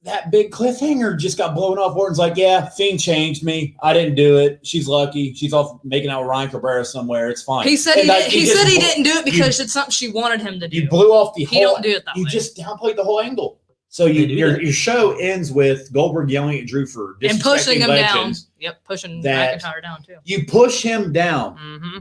that big cliffhanger just got blown off. Orton's like, yeah, Fiend changed me. I didn't do it. She's lucky. She's off making out with Ryan Cabrera somewhere. It's fine. He said And he, like, did, he just said he blew- didn't do it because it's something she wanted him to do. You blew off the He whole. don't do it that You way. just downplayed the whole angle. So They do your that. show ends with Goldberg yelling at Drew for And pushing disrespecting him legends. down. Yep, pushing that- McIntyre down too. You push him down. Mm-hmm.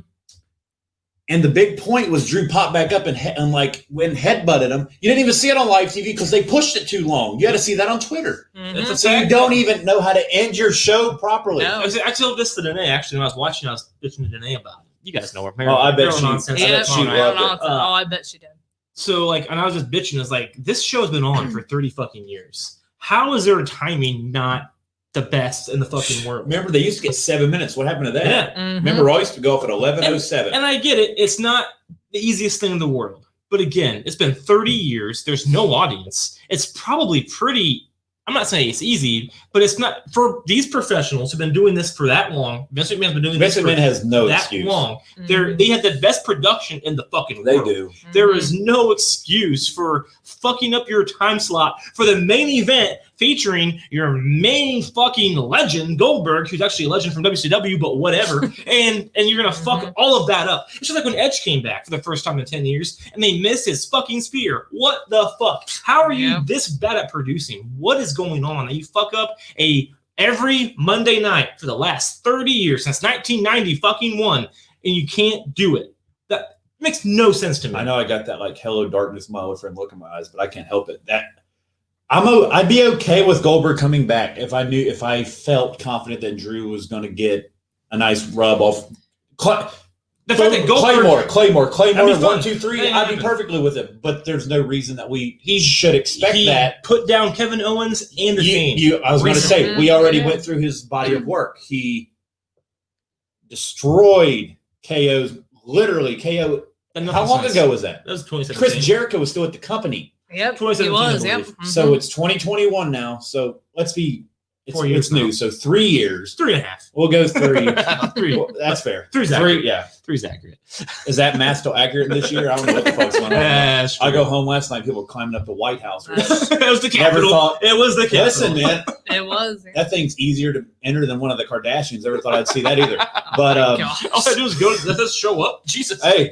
And the big point was Drew popped back up and like when headbutted him. You didn't even see it on live TV because they pushed it too long. You had to see that on Twitter. It's a So you fact. don't even know how to end your show properly. No. I told this to Danae, actually, when I was watching, I was bitching to Danae about it. You guys know her. Oh, I bet Girl she- nonsense. I Yeah, bet she Come on, loved right? it. oh, I bet she did. So, and I was just bitching. It's like, this show's been on for 30 fucking years. How is their timing not the best in the fucking world? Remember, they used to get 7 minutes. What happened to that? Yeah. Mhm. Remember, Raw used to go off at 11:07. And I get it. It's not the easiest thing in the world. But again, it's been 30 years. There's no audience. It's probably pretty I'm not saying it's easy, but it's not for these professionals who've been doing this for that long. Vince McMahon's been doing this for has no that excuse. long. They have the best production in the fucking world. They do. There is no excuse for fucking up your time slot for the main event featuring your main fucking legend, Goldberg, who's actually a legend from WCW, but whatever. and you're going to fuck all of that up. It's just like when Edge came back for the first time in 10 years and they missed his fucking spear. What the fuck? How are you this bad at producing? What is going on? You fuck up every Monday night for the last 30 years, since 1990 fucking one, and you can't do it. That makes no sense to me. I know I got that like hello darkness, my old friend look in my eyes, but I can't help it. I'd be okay with Goldberg coming back if I felt confident that Drew was going to get a nice rub off. The fact that Goldberg, Claymore, 1, 2, 3, Yeah, I'd be perfectly with it. But there's no reason that he should expect that. Put down Kevin Owens and the Fiend. I was going to say, we already went through his body of work. He destroyed literally KO. How long ago was that? That was 2017. Chris Jericho was still at the company. Yep, he was. Yep. So it's 2021 now. So let's be. 4 years it's new. So 3 years. 3.5. We'll go 3. 3. Well, that's fair. 3's accurate. Yeah. 3's accurate. Is that math still accurate this year? I don't know what the fuck's going on. That's I go home last night. People climbing up the White House. it was the Capitol. It was the Capitol. Listen, man. It was. That thing's easier to enter than one of the Kardashians. Never thought I'd see that either. But all I do is go. Let us show up. Jesus. Hey,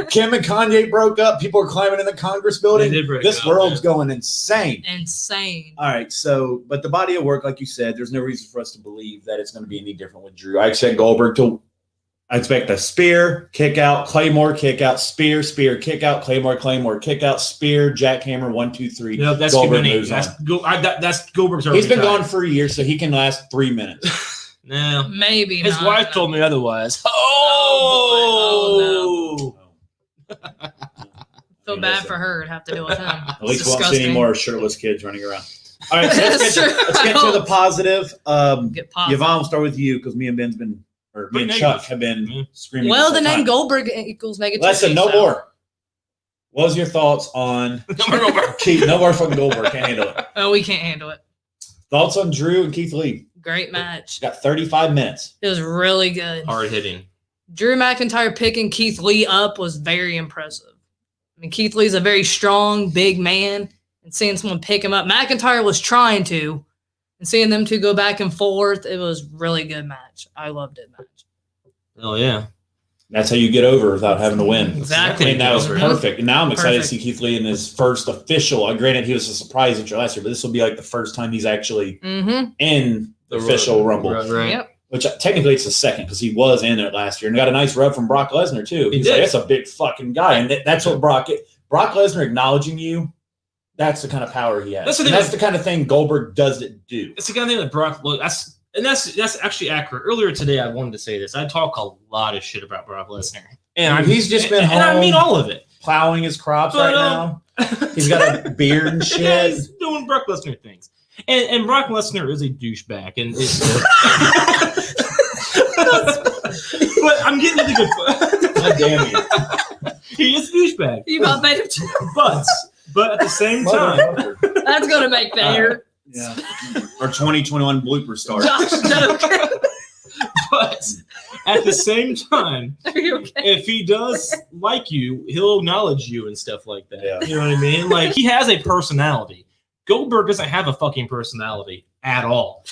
Kim and Kanye broke up. People are climbing in the Congress building. They did break this up, world's going insane. Insane. All right. So, but the body of work, like you said, there's no reason for us to believe that it's going to be any different with Drew. I expect Goldberg to. I expect a spear, kick out, Claymore, kick out, spear, kick out, Claymore, kick out, spear, jackhammer, 1, 2, 3. No, that's Goldberg too many. moves on. That's Goldberg's already He's been retired. gone for a year, so he can last 3 minutes. No. Maybe His not, wife no. told me otherwise. Oh, Feel Hey, bad listen. for her to have to deal with him. At least It's we won't see any disgusting. more shirtless kids running around. All right, so let's That's get true. to the positive. Get positive. Yvonne, we'll start with you because me and me and Chuck have been screaming. Well, this the whole name time. Goldberg equals negativity. Listen, no so. more. What was your thoughts on Keith? No more fucking Goldberg. Can't handle it. Oh, we can't handle it. Thoughts on Drew and Keith Lee? Great match. Got 35 minutes. It was really good. Hard hitting. Drew McIntyre picking Keith Lee up was very impressive. I mean, Keith Lee's a very strong, big man, and seeing someone pick him up, McIntyre was trying to, and seeing them two go back and forth, it was really good match. I loved it match. Oh yeah. That's how you get over without having to win. Exactly. And that was perfect. And now I'm excited Perfect. to see Keith Lee in his first official. Granted, he was a surprise intro last year, but this will be like the first time he's actually in the official Rumble. Right. Yep. Which technically it's the second because he was in it last year and got a nice rub from Brock Lesnar too. He He's did. like, that's a big fucking guy. And that's what Brock Lesnar acknowledging you, that's the kind of power he has. That's the kind of thing Goldberg doesn't do. It's the kind of thing that Brock. Look, that's actually accurate. Earlier today, I wanted to say this. I talk a lot of shit about Brock Lesnar, and He's just been and I home mean all of it. Plowing his crops But, right now. He's got a beard and shit. Yeah, he's doing Brock Lesnar things, and Brock Lesnar is a douchebag, and is. But I'm getting to the good part. God damn you. He is a douchebag, You about made him but at the same time, Motherfucker. That's going to make better. Yeah. Our 2021 blooper star. Josh joke. but at the same time, Are you okay? if he does like you, he'll acknowledge you and stuff like that. Yeah. You know what I mean? Like, he has a personality. Goldberg doesn't have a fucking personality at all.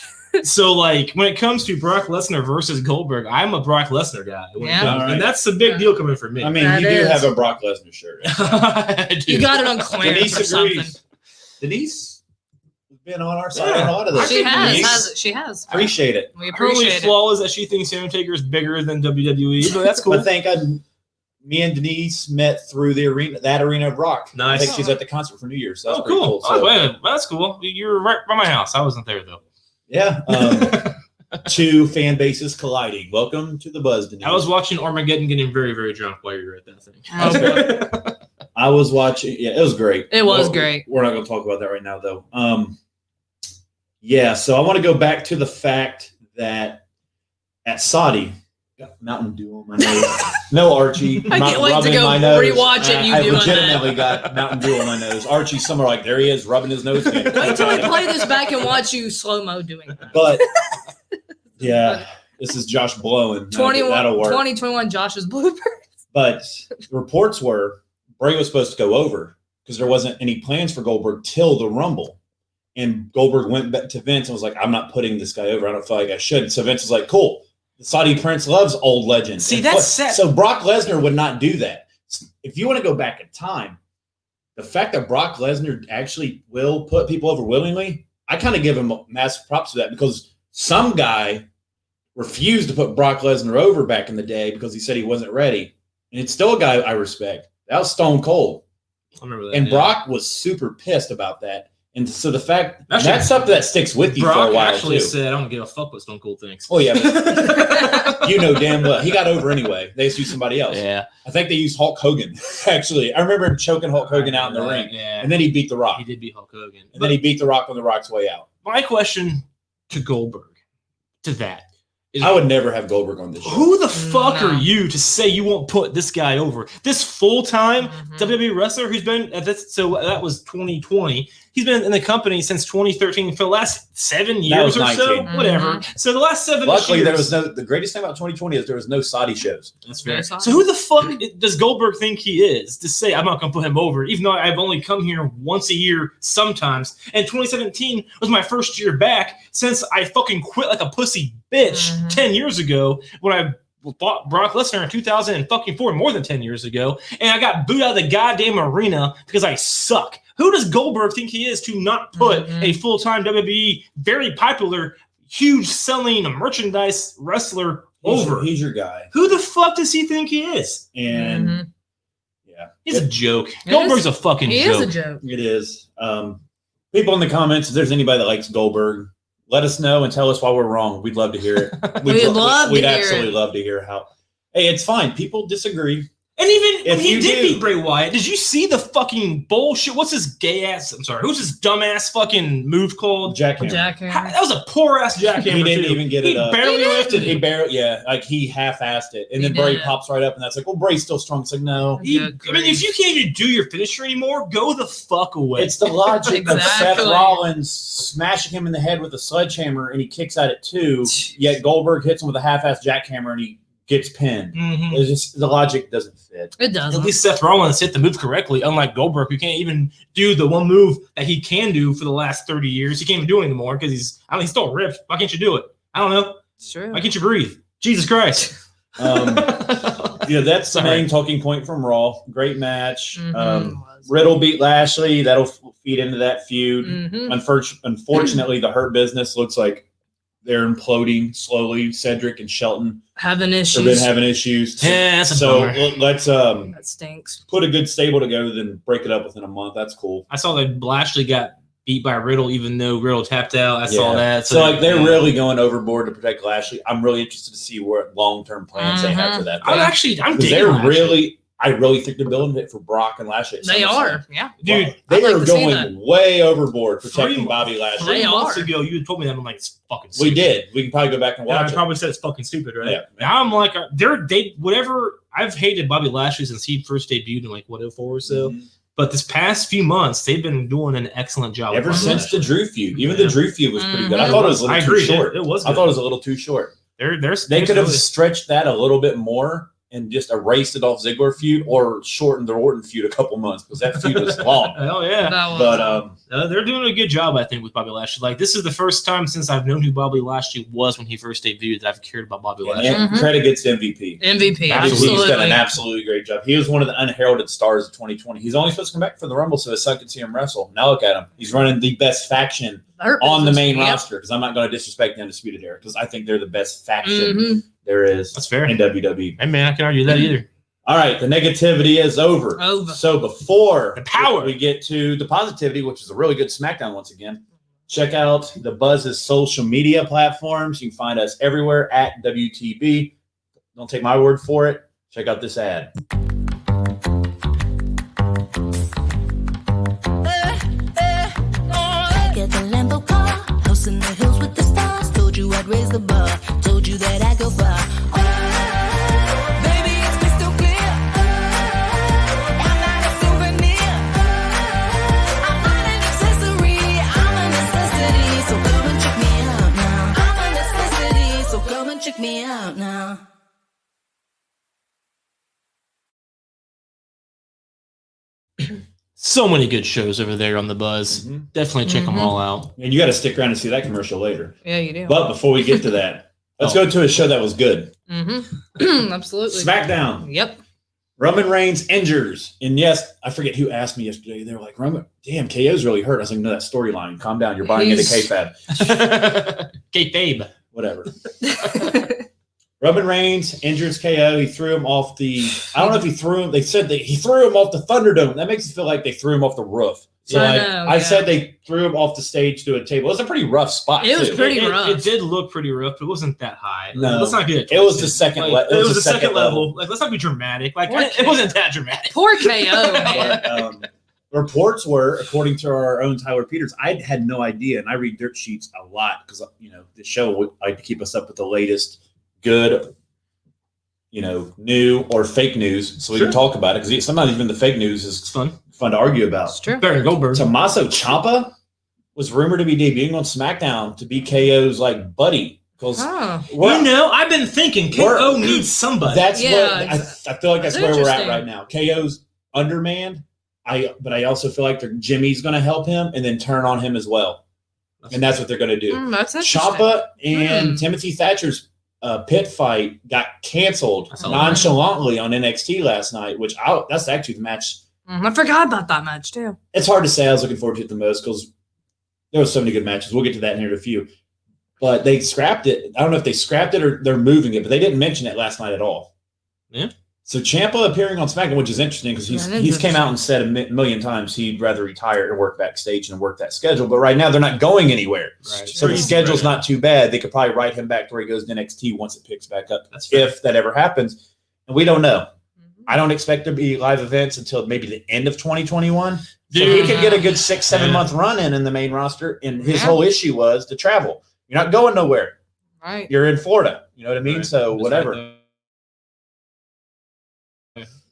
So, like, when it comes to Brock Lesnar versus Goldberg, I'm a Brock Lesnar guy. Yeah. And that's a big deal coming from me. I mean, That you do is. have a Brock Lesnar shirt. I do. You got it on clearance Denise or something. agrees. Denise has been on our side Yeah. on a lot of this. She has. Denise, She has. appreciate it. We Her only appreciate it. flaw is that she thinks Undertaker is bigger than WWE, but that's cool. I think me and Denise met through that arena of rock. Nice. I think she's at the concert for New Year's. So that's Oh, pretty cool. cool. So, Oh, wait, that's cool. You were right by my house. I wasn't there, though. yeah. Two fan bases colliding. Welcome to the Buzz, Denise. I was watching Armageddon getting very, very drunk while you were at that thing. Oh, I was watching. Yeah, it was great. It was great. We're not going to talk about that right now, though. Yeah, so I want to go back to the fact that at Saudi, Got Mountain Dew on my nose. No, Archie. I not can't wait to rubbing go my nose. rewatch it. You I doing legitimately that? got Mountain Dew on my nose. Archie somewhere like, there he is, rubbing his nose again. Wait till we play this back and watch you slow mo doing that. But yeah, this is Josh blowing. That'll work. 2021 Josh's bloopers. But reports were Bray was supposed to go over because there wasn't any plans for Goldberg till the Rumble. And Goldberg went back to Vince and was like, I'm not putting this guy over. I don't feel like I should. So Vince was like, cool. The Saudi Prince loves old legends. See, that's set. So Brock Lesnar would not do that. If you want to go back in time, the fact that Brock Lesnar actually will put people over willingly, I kind of give him massive props for that because some guy refused to put Brock Lesnar over back in the day because he said he wasn't ready. And it's still a guy I respect. That was Stone Cold. I remember that. And yeah. Brock was super pissed about that. And so the fact that's something that sticks with you Brock for a while actually too. said, "I don't give a fuck what Stone Cold thinks." Oh yeah, but you know damn well he got over anyway. They just used somebody else. Yeah, I think they used Hulk Hogan. Actually, I remember him choking Hulk Hogan out in the ring, yeah, and then he beat The Rock. he did beat Hulk Hogan, And then he beat The Rock on The Rock's way out. My question to Goldberg, to that, is I would never have Goldberg on this show. who the fuck No. are you to say you won't put this guy over? This full-time WWE wrestler who's been at this, so that was 2020. He's been in the company since 2013 for the last 7 years or 19. so, whatever. So the last 7 Luckily, years. the greatest thing about 2020 is there was no Saudi shows. That's fair. Very So who the fuck does Goldberg think he is to say I'm not going to put him over, even though I've only come here once a year sometimes? And 2017 was my first year back since I fucking quit like a pussy bitch 10 years ago when I bought Brock Lesnar in 2004, more than 10 years ago, and I got booed out of the goddamn arena because I suck. Who does Goldberg think he is to not put a full-time WWE, very popular, huge selling merchandise wrestler over? He's your guy. Who the fuck does he think he is? And yeah, He's a joke. It Goldberg's is- a fucking He joke. is a joke. it is. People in the comments, if there's anybody that likes Goldberg, let us know and tell us why we're wrong. We'd love to hear it. We'd love to We'd hear absolutely it. love to hear how. Hey, it's fine. People disagree. And even when If he you did do- beat Bray Wyatt, did you see the fucking bullshit? What's his gay ass? I'm sorry. Who's his dumbass fucking move called? Jackhammer. That was a poor ass jackhammer. He didn't too. even get he it up. barely He didn't. lifted He it. barely, yeah, like he half-assed it, and He then Bray did. pops right up, and that's like, well, Bray's still strong. It's like, no, Yeah, I mean, if you can't even do your finisher anymore, go the fuck away. it's the logic of Seth Exactly. Rollins smashing him in the head with a sledgehammer, and he kicks at it too. Yet Goldberg hits him with a half-assed jackhammer, and he gets pinned. Mhm. It's just the logic doesn't fit. It does. At least Seth Rollins hit the move correctly, unlike Goldberg, who can't even do the one move that he can do for the last 30 years. He can't even do it anymore because he's still ripped. Why can't you do it? I don't know. It's true. Why can't you breathe? Jesus Christ. Yeah, that's the Sorry. main talking point from Raw. Great match. Mhm. Riddle beat Lashley. That'll feed into that feud. Mhm. Unfortunately, the Hurt Business looks like they're imploding slowly. Cedric and Shelton Having have issues. been having issues. Yeah, that's a So bummer. let's That stinks. put a good stable together, then break it up within a month. That's cool. I saw that Lashley got beat by Riddle, even though Riddle tapped out. I saw that. So like they're really going overboard to protect Lashley. I'm really interested to see what long-term plans they have for that. I'm Because digging they're Lashley. I really think they're building it for Brock and Lashley. at They SummerSlam. are. Yeah. Dude, Wow. They I'd like are to see that. going way overboard protecting Three- Bobby Lashley. 3 They months are. ago, you had told me that. I'm like, it's fucking We stupid. did. We can probably go back and Yeah, I watch it. probably said it's fucking stupid, right? Yeah. Now I'm like, they whatever. I've hated Bobby Lashley since he first debuted in like 04 or so. Mhm. But this past few months, they've been doing an excellent job. Ever with Bobby since the Lashley. Drew feud, even Yeah. the Drew feud was pretty good. I Mhm. thought it was a little I too agree. short. It was. I thought it was a little too short. They could have stretched that a little bit more and just erased the Dolph Ziggler feud or shortened the Orton feud a couple months because that feud was long. Hell yeah. That was, But They're doing a good job, I think, with Bobby Lashley. Like, this is the first time since I've known who Bobby Lashley was when he first debuted that I've cared about Bobby Lashley. and Mhm. credit gets to MVP. MVP. I think he's Absolutely. done an absolutely great job. He was one of the unheralded stars of 2020. He's only supposed to come back for the Rumble, so his son could see him wrestle. Now look at him. He's running the best faction Hurt on the business. main Yep. roster because I'm not going to disrespect the Undisputed Era because I think they're the best faction Mhm. there is That's fair. in WWE. Hey, man, I can argue that either. All right, the negativity is over. Over. So before The power. we get to the positivity, which is a really good Smackdown once again, check out the Buzz's social media platforms. You can find us everywhere at WTB. Don't take my word for it. Check out this ad. Get the Lambo car, house in the hills with the stars. Told you I'd raise the bar, told you that I'd go far. So many good shows over there on the Buzz. Mhm. Definitely check them all out. And you got to stick around and see that commercial later. Yeah, you do. But before we get to that, let's go to a show that was good. Absolutely. Smackdown. Yep. Roman Reigns injures. And yes, I forget who asked me yesterday. They were like, Roman, damn, KO's really hurt. I was like, no, that storyline. Calm down. You're buying into K-Fab. Kayfabe. Whatever. Roman Reigns injures KO. He threw him off the. I don't know if he threw him. They said he threw him off the Thunderdome. That makes it feel like they threw him off the roof. So I said they threw him off the stage to a table. It was a pretty rough spot. It was pretty rough. It did look pretty rough, but it wasn't that high. No, let's not get it. It was the second. Like, it was the second level. Like, let's not be dramatic. Like, it wasn't that dramatic. Poor KO, man. But, reports were, according to our own Tyler Peters, I had no idea, and I read dirt sheets a lot because the show would like to keep us up with the latest good, new or fake news, so we can talk about it. Because sometimes even the fake news is fun to argue about. It's true. Better than Goldberg. Tommaso Ciampa was rumored to be debuting on SmackDown to be KO's like buddy. Because I've been thinking KO needs somebody. That's what I feel like. That's where we're at right now. KO's undermanned. But I also feel like Jimmy's going to help him and then turn on him as well, and that's what they're going to do. That's interesting. Ciampa and Timothy Thatcher's pit fight got canceled nonchalantly on NXT last night, which that's actually the match. I forgot about that match too. It's hard to say I was looking forward to it the most because there were so many good matches. We'll get to that in here in a few. But they scrapped it. I don't know if they scrapped it or they're moving it, but they didn't mention it last night at all. Yeah. So Ciampa appearing on SmackDown, which is interesting because he's came out and said a million times he'd rather retire and work backstage and work that schedule. But right now they're not going anywhere. Right. So the schedule's not too bad. They could probably write him back to where he goes to NXT once it picks back up, if that ever happens. And we don't know. I don't expect there to be live events until maybe the end of 2021. So he could get a good 6-7 month run in the main roster. And his whole issue was to travel. You're not going nowhere. Right. You're in Florida. You know what I mean? Right. So whatever.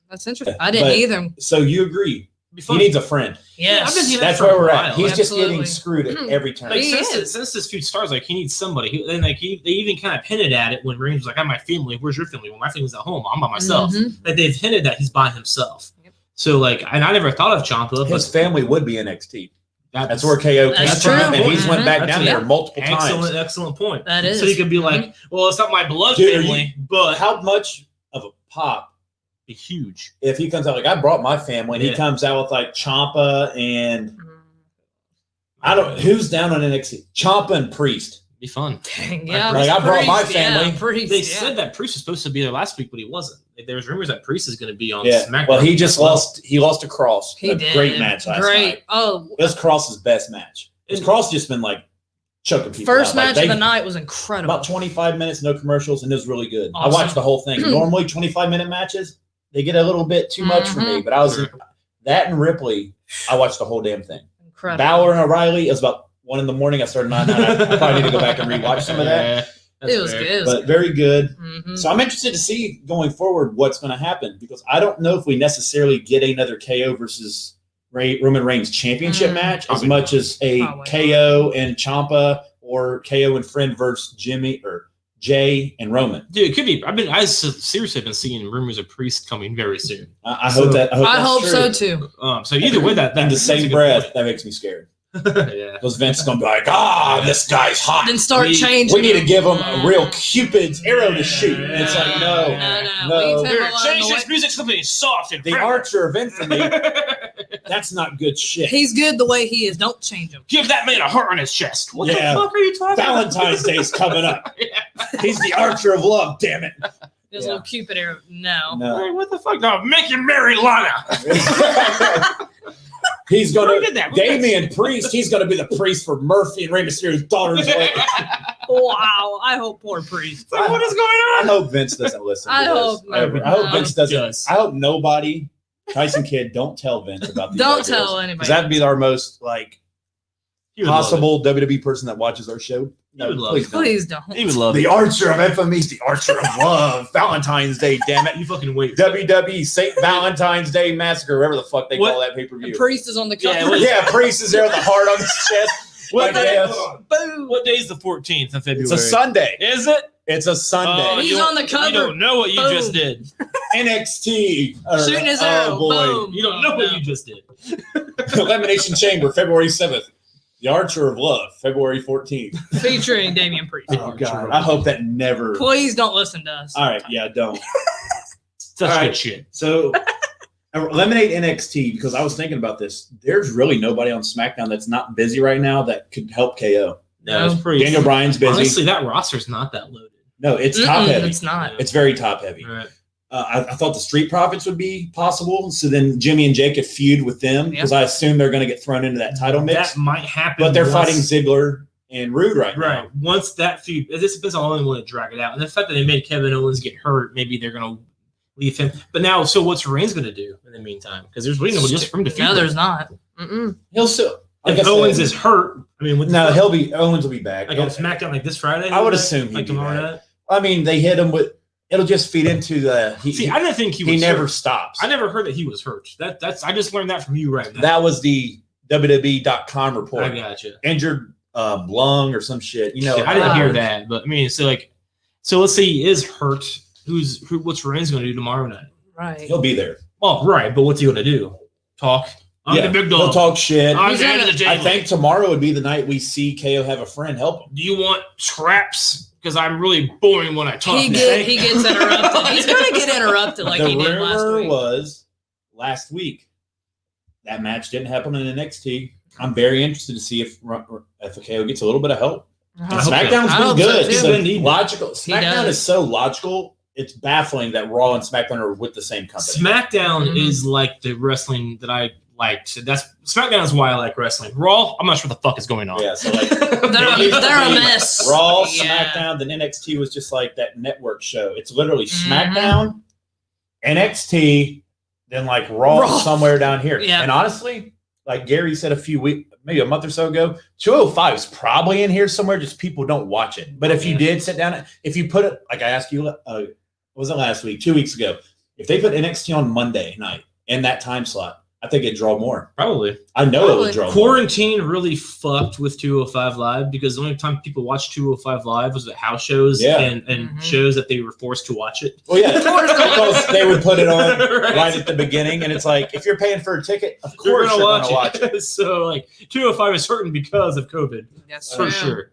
That's interesting. I didn't either. So you agree? He needs a friend. Yes. That's where we're at. He's just getting screwed at every turn. Like, since this feud starts, like he needs somebody. They even kind of hinted at it when Reigns was like, "I'm my family. Where's your family? Well, my family's at home. I'm by myself." Like they've hinted that he's by himself. Yep. So and I never thought of Ciampa. His family would be NXT. That's where KO came from, and he's went back down there multiple times. Excellent point. That is. So he could be like, "Well, it's not my blood family, but how much of a pop?" Be huge if he comes out like I brought my family and he comes out with like Ciampa and who's down on NXT? Ciampa and Priest. Be fun. Yeah, like I brought my family. Yeah, Priest, they said that Priest was supposed to be there last week, but he wasn't. There was rumors that Priest is going to be on SmackDown. Well, he just lost. He lost to Cross. He did. Great match last night. Oh, it was Cross's best match. Cross just been like choking people. First match of the night was incredible. About 25 minutes, no commercials, and it was really good. Awesome. I watched the whole thing. Normally, 25-minute matches. They get a little bit too much for me, but I was that and Ripley. I watched the whole damn thing. Incredible. Balor and O'Reilly. It was about 1 a.m. I started 9. I probably need to go back and rewatch some of that. It was good. But very good. So I'm interested to see going forward what's going to happen because I don't know if we necessarily get another KO versus Roman Reigns championship match as much as a KO and Ciampa or KO and friend versus Jimmy or Jay and Roman. Dude, it could be. I seriously have been seeing rumors of Priest coming very soon. I hope so too. So either way, that in the same breath, that makes me scared. Because Vince is gonna be like, this guy's hot. Then start changing. We need to give him a real Cupid's arrow to shoot. And it's like, no. Change this music something soft and the Archer of Infamy. That's not good shit. He's good the way he is. Don't change him. Give that man a heart on his chest. What the fuck are you talking about? Valentine's Day's coming up. He's the Archer of Love. Damn it. There's no Cupid arrow. No. Hey, what the fuck? No, make him marry Lana. He's going to Damian Priest. He's going to be the priest for Murphy and Rey Mysterio's daughter's wedding. Wow! I hope poor Priest. Like, what is going on? I hope Vince doesn't listen. I hope Vince doesn't. I hope nobody, Tyson Kidd, don't tell Vince about these. Don't tell anybody. Because that'd be our most possible WWE person that watches our show. No, please don't. He would love the Archer of Infamy, the Archer of Love. Valentine's Day, damn it! You fucking wait. WWE St. Valentine's Day Massacre, whatever the fuck they call that pay-per-view. Priest is on the cover. Priest is there with the heart on his chest. What day is the 14th of February? It's a Sunday. Is it? It's a Sunday. He's on the cover. You don't know what you Boom. just did. NXT. Shooting his arrow. Oh, boy. Boom. You don't know what you just did. Elimination Chamber, February 7th. The Archer of Love, February 14th. Featuring Damian Priest. Oh, God. I hope that never. Please don't listen to us. All right. Yeah, don't. Such All good right. shit. So eliminate NXT because I was thinking about this. There's really nobody on SmackDown that's not busy right now that could help KO. No, it's pretty. Daniel Bryan's busy. Honestly, that roster's not that loaded. No, it's top heavy. It's not. It's very top heavy. Right. I thought the Street Profits would be possible. So then Jimmy and Jake could feud with them because I assume they're going to get thrown into that title mix. That might happen. But they're once- fighting Ziggler and Rude right now. Right. Once that feud, this depends on how long they want to drag it out. And the fact that they made Kevin Owens get hurt, maybe they're going to leave him. But now, so what's Reigns going to do in the meantime? Because there's really nobody else for him to feud. No, with. there's not. Mm-mm. He'll still. Like If I Owens said, is hurt, I mean, with no, Owens will be back. like on SmackDown like this Friday. I would assume like he'd be tomorrow back. night. I mean, they hit him with. It'll just feed into the. See, I didn't think he was. He never hurt. stops. I never heard that he was hurt. That's. I just learned that from you right now. That was the WWE.com report. I gotcha. Injured lung or some shit. You know, I didn't hear that, but I mean, so let's say he is hurt. What's Reigns going to do tomorrow night? Right. he'll be there. Oh, right, but what's he going to do? Talk. I'm the big He'll dog. talk shit. I'm He's the head of gonna- the table. I think tomorrow would be the night we see KO have a friend help him. Do you want traps? Because I'm really boring when I talk. He gets interrupted. He's going to get interrupted like the he did last rumor week. was last week that match didn't happen in NXT. I'm very interested to see if KO gets a little bit of help. Uh-huh. SmackDown's I been hope good. so, It's too. like logical. He SmackDown does. is so logical. It's baffling that Raw and SmackDown are with the same company. SmackDown Mhm. is like the wrestling that I liked. That's SmackDown is why I like wrestling. Raw, I'm not sure what the fuck is going on. Yeah, so like They're a mess. Raw, Yeah. SmackDown, then NXT was just like that network show. It's literally Mhm. SmackDown, NXT, then like Raw, somewhere down here. Yeah. And honestly, like Gary said maybe a month or so ago, 205 is probably in here somewhere, just people don't watch it. But if you did sit down, if you put it, like I asked you, was it last week, 2 weeks ago, if they put NXT on Monday night in that time slot, I think it'd draw more. Probably. I know it Probably. would draw more. Quarantine really fucked with 205 Live because the only time people watched 205 Live was at house shows and Mhm. shows that they were forced to watch it. Well, yeah, because they would put it on Right. right at the beginning, and it's like, if you're paying for a ticket, of You're course gonna you're watch, going to watch it. it. So like 205 is certain because of COVID. That's For true. sure.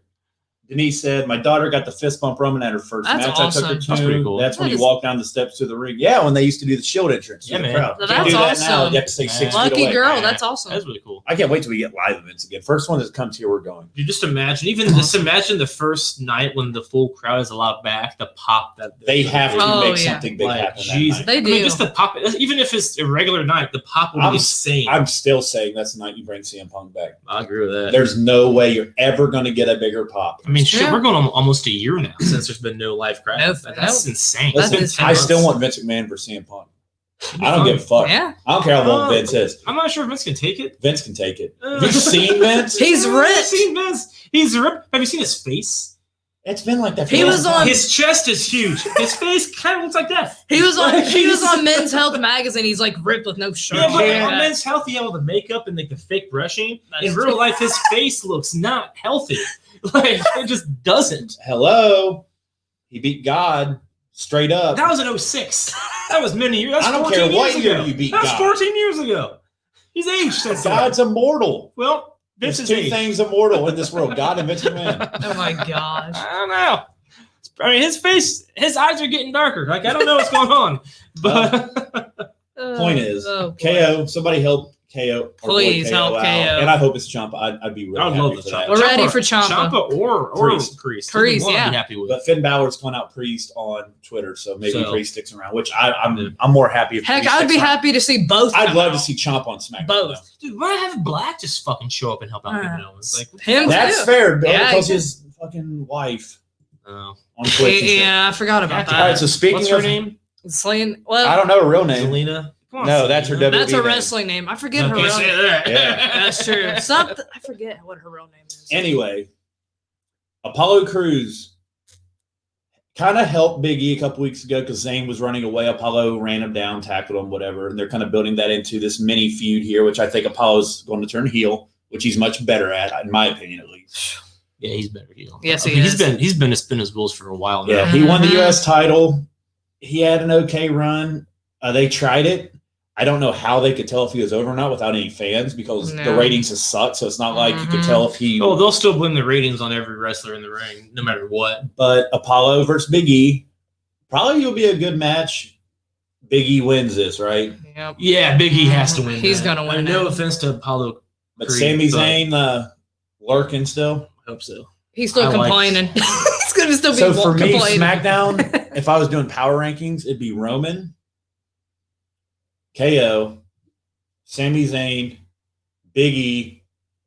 Denise said, my daughter got the fist bump Roman at her first That's match I took her awesome. to. That's pretty cool. That's when That you is- walk down the steps to the ring. Yeah, when they used to do the shield entrance. Yeah, to the man. crowd. Well, Can't do that's that now. awesome. You have to stay 6 feet Lucky away. girl. That's awesome. That's really cool. I can't wait till we get live events again. First one that comes here, we're going. You just imagine, just imagine the first night when the full crowd is allowed back, the pop that They have to Oh, make yeah. something big like, happen that Jesus. night. They I mean, do. just the pop, even if it's a regular night, the pop will be insane. I'm still saying that's the night you bring CM Punk back. I agree with that. There's no way you're ever going to get a bigger pop. I mean, shit, Yeah. we're going on almost a year now since there's been no live crowd. No, That's no. insane. That's It's been insane. 10 I still months. want Vince McMahon for CM Punk. I don't give a fuck. Yeah. I don't care how long Oh. Vince is. I'm not sure if Vince can take it. Vince can take it. Have you seen Vince? He's I've ripped. seen Vince. He's ripped. Have you seen his face? It's been like that. For He a long was time. on- His chest is huge. His face kind of looks like that. He was on Men's Health magazine. He's like ripped with no shirt. Yeah, but Yeah. on Men's Health, he had all the makeup and like the fake brushing. That's In real life, his face looks not healthy. Like it just doesn't. Hello. He beat God straight up. That was in 06. That was many years. That's I don't 14 care what years year ago. you beat That's God. 14 years ago. He's aged since then. God's immortal. Well, Vince There's is two aged. things immortal in this world: God and Vince McMahon. Oh my gosh. I don't know. I mean, his face, his eyes are getting darker. Like I don't know what's going on, but Point is, Oh, boy. KO. Somebody help KO. our boy Please help out. KO. And I hope it's Ciampa. I'd be really I would happy love for the that. Ciampa. We're ready for Ciampa. Ciampa or Priest. Priest. Priest, Either one I'd yeah. be happy with. But Finn Balor's calling out Priest on Twitter, so maybe So- Priest sticks around. Which I'm more happy. If Heck, Priest I'd be sticks around. happy to see both. I'd come love to out. see Ciampa on SmackDown. Both. Dude, why not have Black just fucking show up and help out Kevin Owens? Like, Him That's too. fair, Yeah, because he- his fucking wife oh. on Twitch. and shit. Yeah, I forgot about All right, that. so speaking What's of her name? Slaying. I Well, don't know her real name. Zelina? Come on, No, that's her Zelina. that's a WWE name. wrestling name. I forget her Okay, real say name. that. Yeah. That's true. Something. I forget what her real name is. Anyway, Apollo Crews kind of helped Big E a couple weeks ago because Zayn was running away. Apollo ran him down, tackled him, whatever. And they're kind of building that into this mini feud here, which I think Apollo's going to turn heel, which he's much better at, in my opinion, at least. Yeah, he's better heel. Yes, He's been to spin his wheels for a while now. Yeah, he won the U.S. title. He had an okay run. They tried it. I don't know how they could tell if he was over or not without any fans because the ratings have sucked. So it's not like you could tell if he. Oh, they'll still blame the ratings on every wrestler in the ring, no matter what. But Apollo versus Big E probably will be a good match. Big E wins this, right? Yep. Yeah, Big E has to win. He's gonna win. No offense to Apollo, but Sami Zayn lurking still. I hope so. He's still complaining. He's gonna still be so for me, complaining. SmackDown. If I was doing power rankings, it'd be Roman, KO, Sami Zayn, Big E,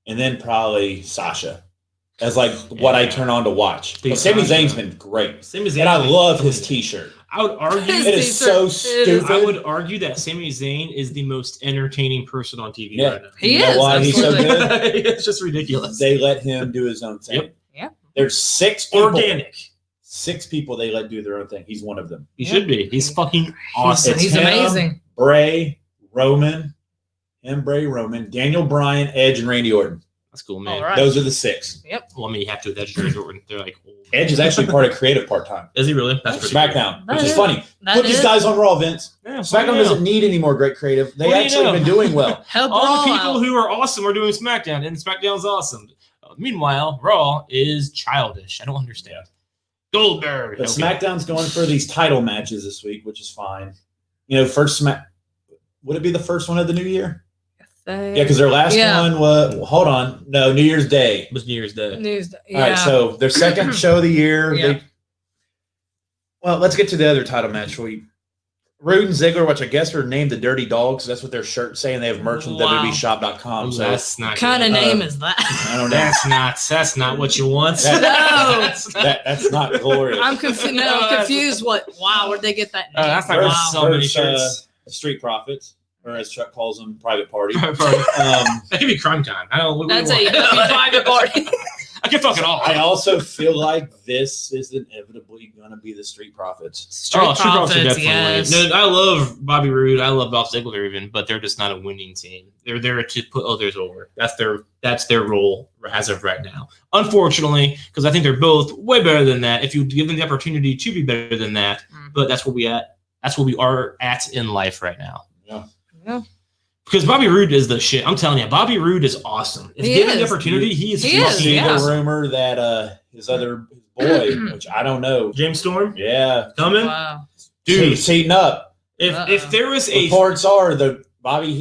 and then probably Sasha as like what I turn on to watch. Sami Zayn's been great, and I love his T-shirt. I would argue it is so stupid. I would argue that Sami Zayn is the most entertaining person on TV right now. He is. Why he's so good? It's just ridiculous. They let him do his own thing. Yep. Yeah. There's 6 people. Organic. 6 people they let do their own thing. He's one of them. He should be. He's fucking awesome. He's amazing. Bray, Roman, Daniel Bryan, Edge, and Randy Orton. That's cool, man. Right. Those are the 6. Yep. Well, I mean, you have to with Edge and Randy Orton. They're like old. Edge is actually part of creative part-time. Is he really? That's SmackDown, which is funny. Put these guys on Raw, Vince. Yeah, SmackDown doesn't need any more great creative. They actually have been doing well. Help all the people who are awesome are doing SmackDown, and SmackDown's awesome. Meanwhile, Raw is childish. I don't understand. Goldberg. But SmackDown's going for these title matches this week, which is fine. You know, would it be the first one of the new year? Yeah, because their last one was New Year's Day. It was New Year's Day. All right, so their second show of the year. Well, let's get to the other title match. Rude and Ziggler, which I guess are named the Dirty Dogs. That's what their shirt's saying. They have merch on WWEshop.com. So that's not what kind of name is that? I don't know. That's not what you want. That's not glorious. I'm confused. No, I'm confused. Where'd they get that name? That's like so many shirts. Street Profits. Or as Chuck calls them, private party. That could be crime time. I don't know. That's a private party. I can fuck it all. I also feel like this is inevitably going to be the Street Profits. Street Profits, yes. No, I love Bobby Roode. I love Dolph Ziggler even, but they're just not a winning team. They're there to put others over. That's their role as of right now. Unfortunately, because I think they're both way better than that. If you give them the opportunity to be better than that, but that's what we are at in life right now. Yeah. Because Bobby Roode is the shit. I'm telling you, Bobby Roode is awesome. If given the opportunity, he is. The rumor that his other boy, which I don't know, James Storm, coming. Wow. Dude, he's heating up. If there was a reports are the Bobby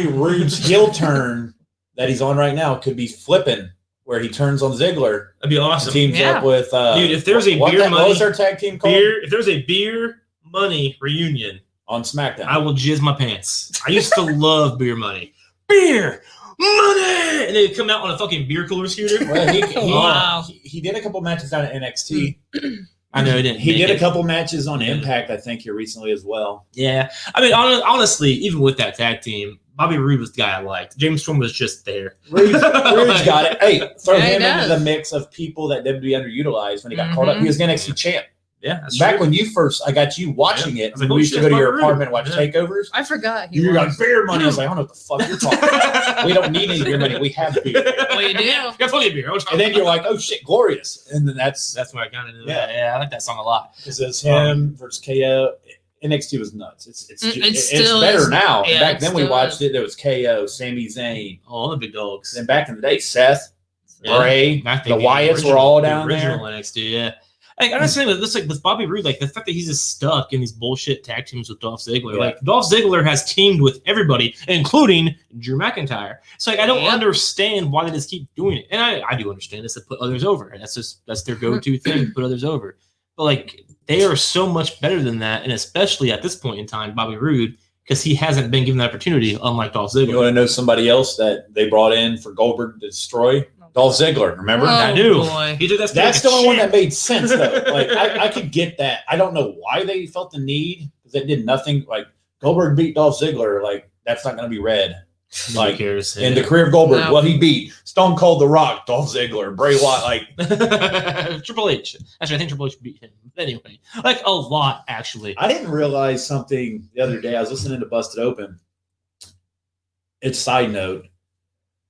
Roode's heel turn that he's on right now could be flipping, where he turns on Ziggler. That'd be awesome. Teams up with dude. If there's a what was their tag team called? If there's a beer money reunion. On SmackDown, I will jizz my pants. I used to love beer money. Beer money, and they'd come out on a fucking beer cooler scooter. Well, he did a couple matches down at NXT. I know he didn't. He did a couple matches on Impact, I think, here recently as well. Yeah, I mean, honestly, even with that tag team, Bobby Roode was the guy I liked. James Storm was just there. Roode's got it. Hey, throw him into the mix of people that didn't be underutilized when he got called up. He was the NXT champ. Yeah, that's back true. when I got you watching it. Like, we used to go to your apartment and watch takeovers. I forgot. You got beer money. I was like, I don't know what the fuck you're talking about. We don't need any beer money. We have beer. Well, you do. Got plenty of beer. And then you're like, oh shit, glorious. And then that's where I kind of knew that. Yeah, I like that song a lot. This is him versus KO. NXT was nuts. It's still better now. Yeah, back then we watched it. There was KO, Sami Zayn, all the big dogs. Then back in the day, Seth, Bray, the Wyatts were all down there. Original NXT, yeah. I understand that this, like with Bobby Roode, like the fact that he's just stuck in these bullshit tag teams with Dolph Ziggler. Like Dolph Ziggler has teamed with everybody, including Drew McIntyre. So like I don't understand why they just keep doing it. And I do understand this to put others over. That's their go-to thing, put others over. But like they are so much better than that, and especially at this point in time, Bobby Roode, because he hasn't been given the opportunity, unlike Dolph Ziggler. You want to know somebody else that they brought in for Goldberg to destroy? Dolph Ziggler, remember? I do. That's the only one that made sense, though. Like I could get that. I don't know why they felt the need because they did nothing. Like Goldberg beat Dolph Ziggler. Like that's not going to be read. Like cares, in the career of Goldberg, well, he beat Stone Cold, The Rock, Dolph Ziggler, Bray Wyatt, like Triple H. Actually, I think Triple H beat him. Anyway, like a lot, actually. I didn't realize something the other day. I was listening to Busted Open. It's side note.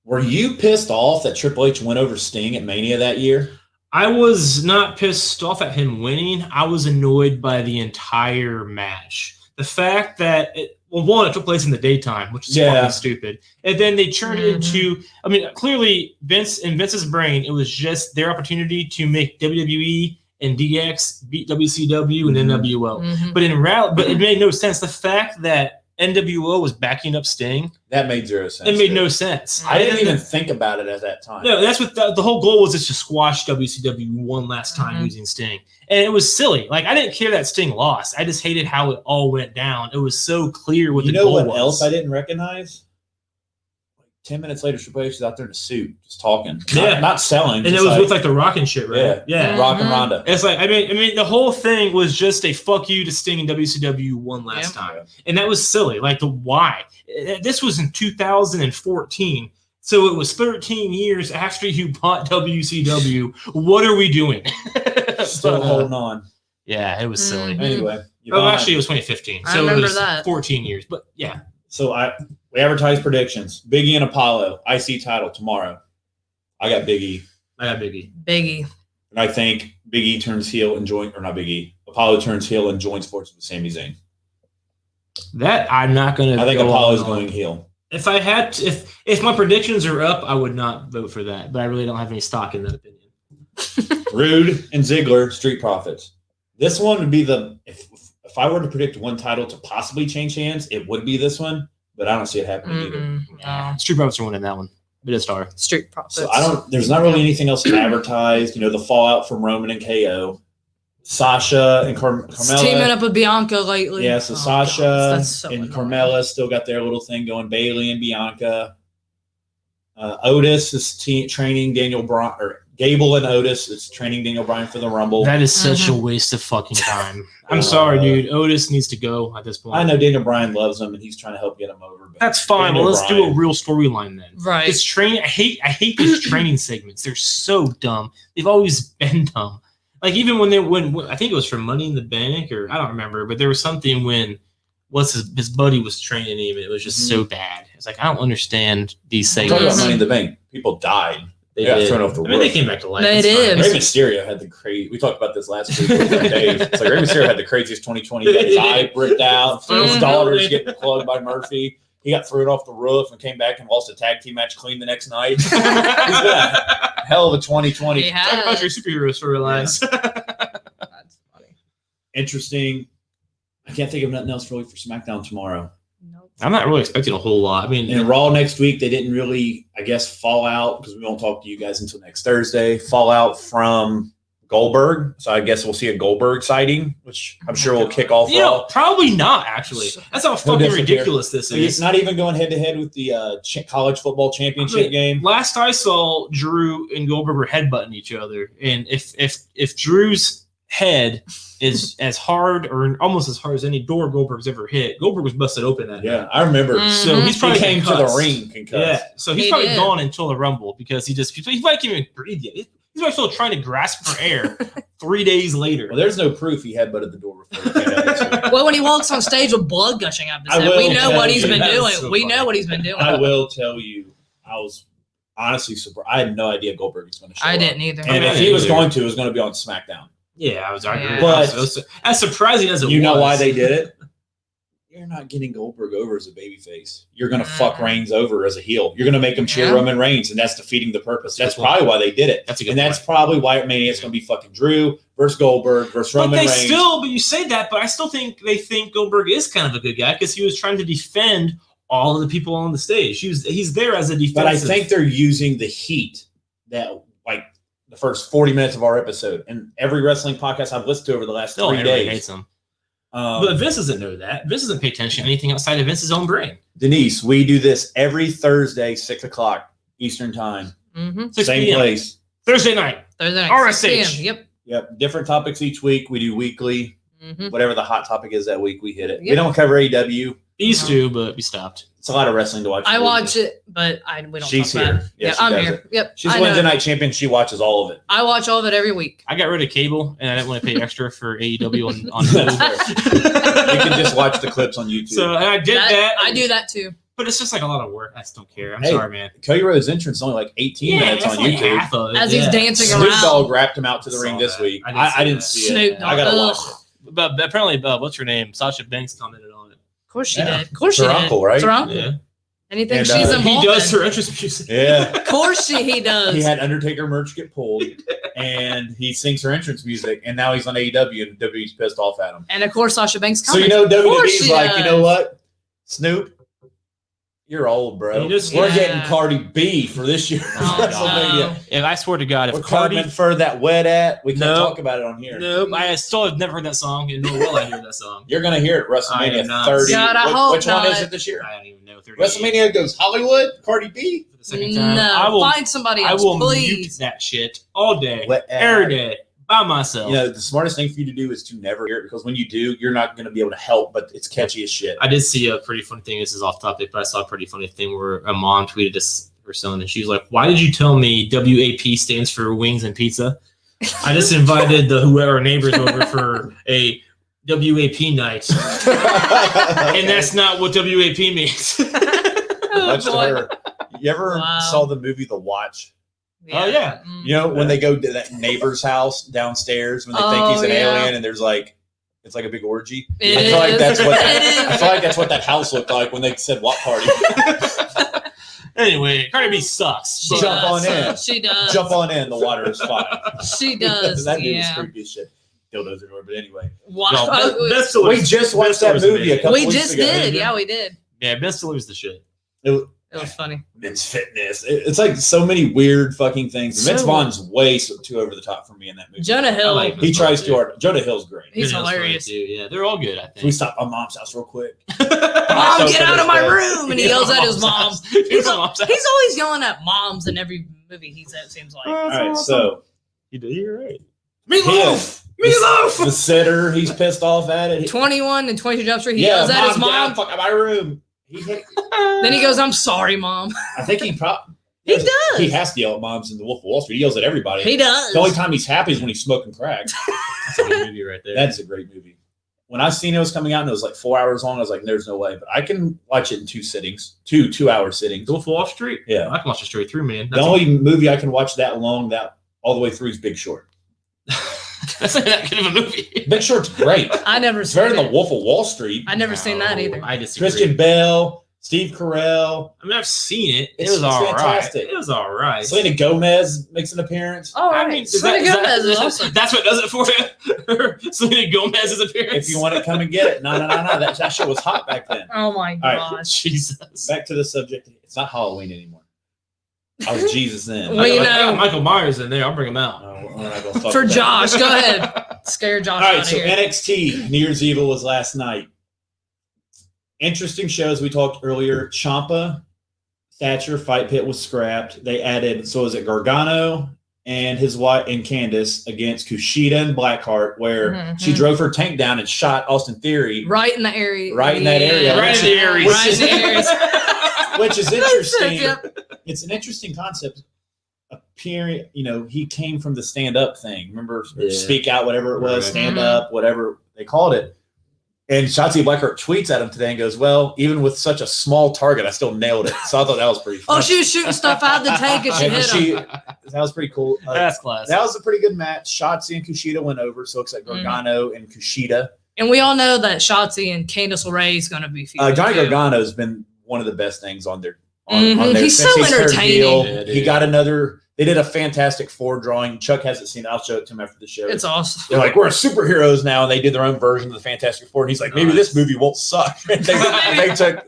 Were you pissed off that Triple H went over Sting at Mania that year? I was not pissed off at him winning. I was annoyed by the entire match. The fact that it took place in the daytime, which is fucking stupid. And then they turned it into, I mean, clearly Vince's brain, it was just their opportunity to make WWE and DX beat WCW and NWO. But it made no sense. The fact that NWO was backing up Sting, that made zero sense. It made no sense. I didn't even think about it at that time. No, that's what the whole goal was, just to squash WCW one last time using Sting. And it was silly. Like, I didn't care that Sting lost. I just hated how it all went down. It was so clear what the goal was. You know what else I didn't recognize? 10 minutes later, Triple H is out there in a suit, just talking. Not selling. And it was with like the Rock and shit, right? Yeah. Rock and Ronda. It's like, I mean, the whole thing was just a fuck you to Sting and WCW one last time. And that was silly. Like, the why? This was in 2014. So it was 13 years after you bought WCW. What are we doing? Still holding on. Yeah, it was silly. Anyway. Actually, it was 2015. So it was that. 14 years. But yeah. So we advertise predictions. Big E and Apollo, IC title tomorrow. I got Big E. I got Big E. Big E. And I think Big E turns heel and not Big E. Apollo turns heel and joins forces with Sami Zayn. That I'm not going to. I think Apollo's going heel. If I had to, if my predictions are up, I would not vote for that. But I really don't have any stock in that opinion. Rude and Ziggler, Street Profits. This one would be if I were to predict one title to possibly change hands, it would be this one, but I don't see it happening either. Yeah. Street Profits are winning that one. Bit of star. Street Profits. So there's not really anything else advertised. You know, the fallout from Roman and KO. Sasha and Carmella. Teaming up with Bianca lately. Yeah, so Sasha and Carmella still got their little thing going. Bailey and Bianca. Otis is training Daniel Bryan, or Gable and Otis is training Daniel Bryan for the Rumble. That is such a waste of fucking time. I'm sorry, dude. Otis needs to go at this point. I know Daniel Bryan loves him and he's trying to help get him over. But that's fine. Well, let's do a real storyline then. Right. This training, I hate these training segments. They're so dumb. They've always been dumb. Like, even when I think it was for Money in the Bank, or I don't remember, but there was something when his buddy was training him, and it was just so bad. It's like, I don't understand these segments. Talking about Money in the Bank, people died. They got thrown off the roof. They came back to life. They did. Rey Mysterio had the crazy. We talked about this last week with Dave. It's like Rey Mysterio had the craziest 2020. He got his eye bricked out. His daughter's getting plugged by Murphy. He got thrown off the roof and came back and lost a tag team match clean the next night. He's been a hell of a 2020. Talk about your superhero storylines. That's funny. Interesting. I can't think of nothing else really for SmackDown tomorrow. Nope. I'm not really expecting a whole lot. I mean, in Raw next week, they didn't really, I guess, fall out because we won't talk to you guys until next Thursday. Fall out from Goldberg. So I guess we'll see a Goldberg sighting, which I'm sure will kick off. Probably not, actually. That's how fucking ridiculous this is. It's not even going head-to-head with the college football championship game. Last I saw, Drew and Goldberg were headbutting each other. And if Drew's head is as hard or almost as hard as any door Goldberg's ever hit, Goldberg was busted open that night. I remember. So he's probably came to the ring concussed. Yeah, so he's probably gone until the Rumble because he might can't even breathe yet. He's probably still trying to grasp for air 3 days later. Well, there's no proof he headbutted the door before he came out. Well, when he walks on stage with blood gushing out of his head, we know what he's been doing. We know what he's been doing. I will tell you, I was honestly surprised. I had no idea Goldberg was going to show up. I didn't either. And if he was going to, it was going to be on SmackDown. Yeah, I was arguing. But as surprising as it was. You know why they did it? You're not getting Goldberg over as a babyface. You're going to fuck Reigns over as a heel. You're going to make him cheer Roman Reigns, and that's defeating the purpose. That's probably why they did it. That's a good That's probably why at Mania it's going to be fucking Drew versus Goldberg versus Roman Reigns. But you say that, but I still think they think Goldberg is kind of a good guy because he was trying to defend all of the people on the stage. He's there as a defensive. But I think they're using the heat that, like, the first 40 minutes of our episode and every wrestling podcast I've listened to over the last 3 days. Hates him. But Vince doesn't know that. Vince doesn't pay attention to anything outside of Vince's own brain. Denise, we do this every Thursday, 6 o'clock Eastern time. Mm-hmm. Same place. Thursday night. RSH. Yep. Different topics each week. We do weekly. Mm-hmm. Whatever the hot topic is that week, we hit it. Yep. We don't cover AEW. Used to, but we stopped. It's a lot of wrestling to watch. I watch it, but we don't. She's talk here. about it. Yeah, I'm here. Yep. She's Wednesday night champion. She watches all of it. I watch all of it every week. I got rid of cable, and I didn't want to pay extra for AEW on You can just watch the clips on YouTube. So I did that. I do that too. But it's just like a lot of work. I just don't care. I'm Hey, sorry, man. Cody Rhodes' entrance is only like 18 minutes that's on like YouTube. half of it. As he's dancing Snoop around. Dogg wrapped him out to the I ring saw this that. week. I I didn't didn't see see Snoop it. Dogg. I gotta Ugh. watch it. But apparently, what's her name? Sasha Banks commented on it. Of course she Yeah. did. Of course It's she her did. uncle, right? It's her uncle. Yeah. Anything And, she's he involved He does in. her entrance music. Yeah. Of course he does. He had Undertaker merch get pulled, and he sings her entrance music, and now he's on AEW, and WWE's pissed off at him. And of course Sasha Banks So you commented. know Of course WWE's she like, you know does. what, Snoop, you're old, bro. You just- We're Yeah. getting Cardi B for this year Oh, WrestleMania. no. And I swear to God, We're if Cardi, coming for that wet at. We can't No. talk about it on here. nope, I still have never heard that song, and nor will I hear that song. You're gonna hear it I WrestleMania am not. 30. God, I hope Which one not. is it this year? I don't even know. 38 WrestleMania goes Hollywood, Cardi B. for the second time. No, I will. find somebody I else, will mute please. that shit all day, Wet at. every day, by myself. You know, the smartest thing for you to do is to never hear it, because when you do, you're not going to be able to help, but it's catchy as shit. I did see a pretty funny thing. This is off topic, but I saw a pretty funny thing where a mom tweeted this or something, and she was like, "Why did you tell me WAP stands for wings and pizza? I just invited the whoever neighbors over for a WAP night, and that's not what WAP means." Oh, Much to boy. her. You ever Wow. saw the movie The Watch? Oh, yeah. Mm. You know, when they go to that neighbor's house downstairs when they think he's Oh, an yeah. alien and there's like, it's like a big orgy. It I feel like is. that's what It is. I feel like that's what that house looked like when they said what party. Anyway, Cardi B sucks. She but- Jump does. on in. She does. Jump on in, the water is fine. She does. That dude was Yeah. creepy as shit. Dildos everywhere, but anyway. Wow. No, Ben We Stiller's- just Ben watched that Stiller's movie a amazing. couple We weeks just ago. did. Yeah, we did. Yeah, Ben Stiller's the shit. It, It was funny. Vince Fitness. It's like so many weird fucking things. Vince So- Vaughn's way too over the top for me in that movie. Jonah Hill. I like He Vince tries Vaughn, too hard. Jonah Hill's great. He's Vince Vaughn hilarious. too. Yeah, they're all good. I Can we think. stop my mom's house real quick? Mom, So get out of my good. room! And he yells at his mom. He's always He's yelling at moms in every movie he's in, it seems like. All right, so You're right. Meatloaf! the sitter, he's pissed off at it. 21 and 22 Jump Street, he Yeah, yells at his Mom, get out mom. the fuck out of my room. Then he goes, I'm sorry, Mom. I think he probably He does. He has to yell at moms in The Wolf of Wall Street. He yells at everybody. He does. The only time he's happy is when he's smoking crack. That's a good movie right there. That's a great movie. When I seen it was coming out and it was like 4 hours long, I was like, "There's no way." But I can watch it in two sittings, two-hour sittings. Wolf of Wall Street. Yeah. I can watch it straight through, man. The only movie I can watch that long, that all the way through, is Big Short. That's not that good of a movie. Big Short's great. I never It's seen better than The it. Wolf of Wall Street. I never seen that either. I disagree. Christian Bale, Steve Carell, I mean, I've seen it. It It's was all right. fantastic. It was all right. Selena Gomez makes an appearance. All I right. mean, Selena Gomez is awesome. that's what does it for you. Selena Gomez's appearance. If you want to come and get it, no. That shit was hot back then. Oh my right. gosh. Jesus. Back to the subject. It's not Halloween anymore. I was Jesus then. Well, you I got know- Michael Myers in there. I'll bring him out. We're not gonna fuck For with that. Josh, go ahead. Scare Josh All out right, of so here. NXT New Year's Evil was last night. Interesting shows. We talked earlier. Ciampa, Thatcher fight pit was scrapped. They added, so is it Gargano and his wife and Candice against Kushida and Blackheart, where Mhm. she drove her tank down and shot Austin Theory, Right in the area. Right in that area. Right in the area. Right in the areas. which is interesting. Yep. It's an interesting concept. Appearing, he came from the stand-up thing. Remember, Yeah. speak out, whatever it was, Right. stand up, whatever they called it. And Shotzi Blackheart tweets at him today and goes, "Well, even with such a small target, I still nailed it." So I thought that was pretty Oh, fun. she was shooting stuff out the tank and she And hit him. that was pretty cool. That's classic. That was a pretty good match. Shotzi and Kushida went over, so it looks like Gargano and Kushida. And we all know that Shotzi and Candice LeRae is going to be featured. Johnny too. Gargano has been one of the best things on their Mhm. on there He's since so turned entertaining. heel. Yeah, dude. He got another. They did a Fantastic Four drawing. Chuck hasn't seen it. I'll show it to him after the show. It's awesome. They're like, we're superheroes now, and they did their own version of the Fantastic Four. And he's like, maybe this movie won't suck. they took Yeah,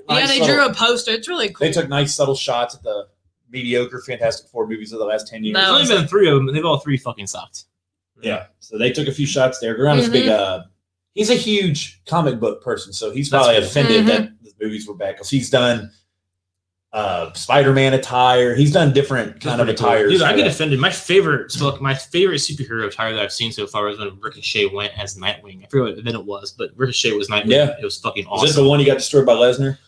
nice they subtle- drew a poster. It's really cool. They took nice subtle shots at the mediocre Fantastic Four movies of the last 10 years. No. There's only been 3 of them, and they've all 3 fucking sucked. Yeah, so they took a few shots there. Gargano's big. He's a huge comic book person, so he's That's probably cool. offended that the movies were back because he's done Spider-Man attire. He's done different kind of That's pretty attires. cool. Dude, I for get that. offended. My favorite superhero attire that I've seen so far is when Ricochet went as Nightwing. I forget what event it was, but Ricochet was Nightwing. Yeah. It was fucking Was this awesome. the one he got destroyed by Lesnar?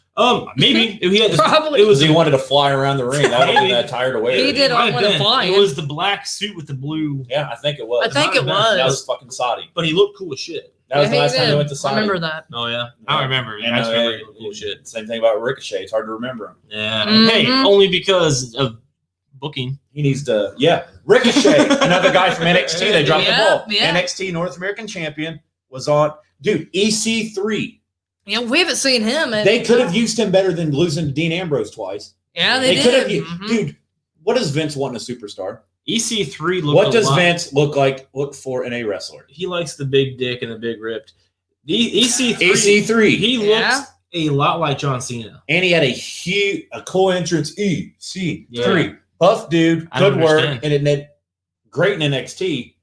Maybe he had Probably. It was Because he wanted to fly around the ring. That would have been that attire to wear. He did It might have want to been. fly It in. was the black suit with the blue, Yeah, I think it was. I think it might have been. That was. was fucking Saudi. but he looked cool as shit. That was the he last time did. they went to I sign remember him. that. Oh yeah, I remember. And, I just remember and cool shit. Same thing about Ricochet. It's hard to remember him. Yeah. Mhm. Hey, only because of booking. He needs to, Ricochet, another guy from NXT. They dropped the ball. Yeah. NXT North American Champion was on. Dude, EC3. Yeah, we haven't seen him. They could have used him better than losing to Dean Ambrose twice. Yeah, they could have. did. Mhm. Dude, what does Vince want in a superstar? EC3 looked. What does lot. Vince look for in a wrestler? He likes the big dick and the big ripped. EC3. EC3. He looks a lot like John Cena. And he had a cool entrance. EC3. Yeah. Buff dude, I don't good work, understand. and it did great in NXT.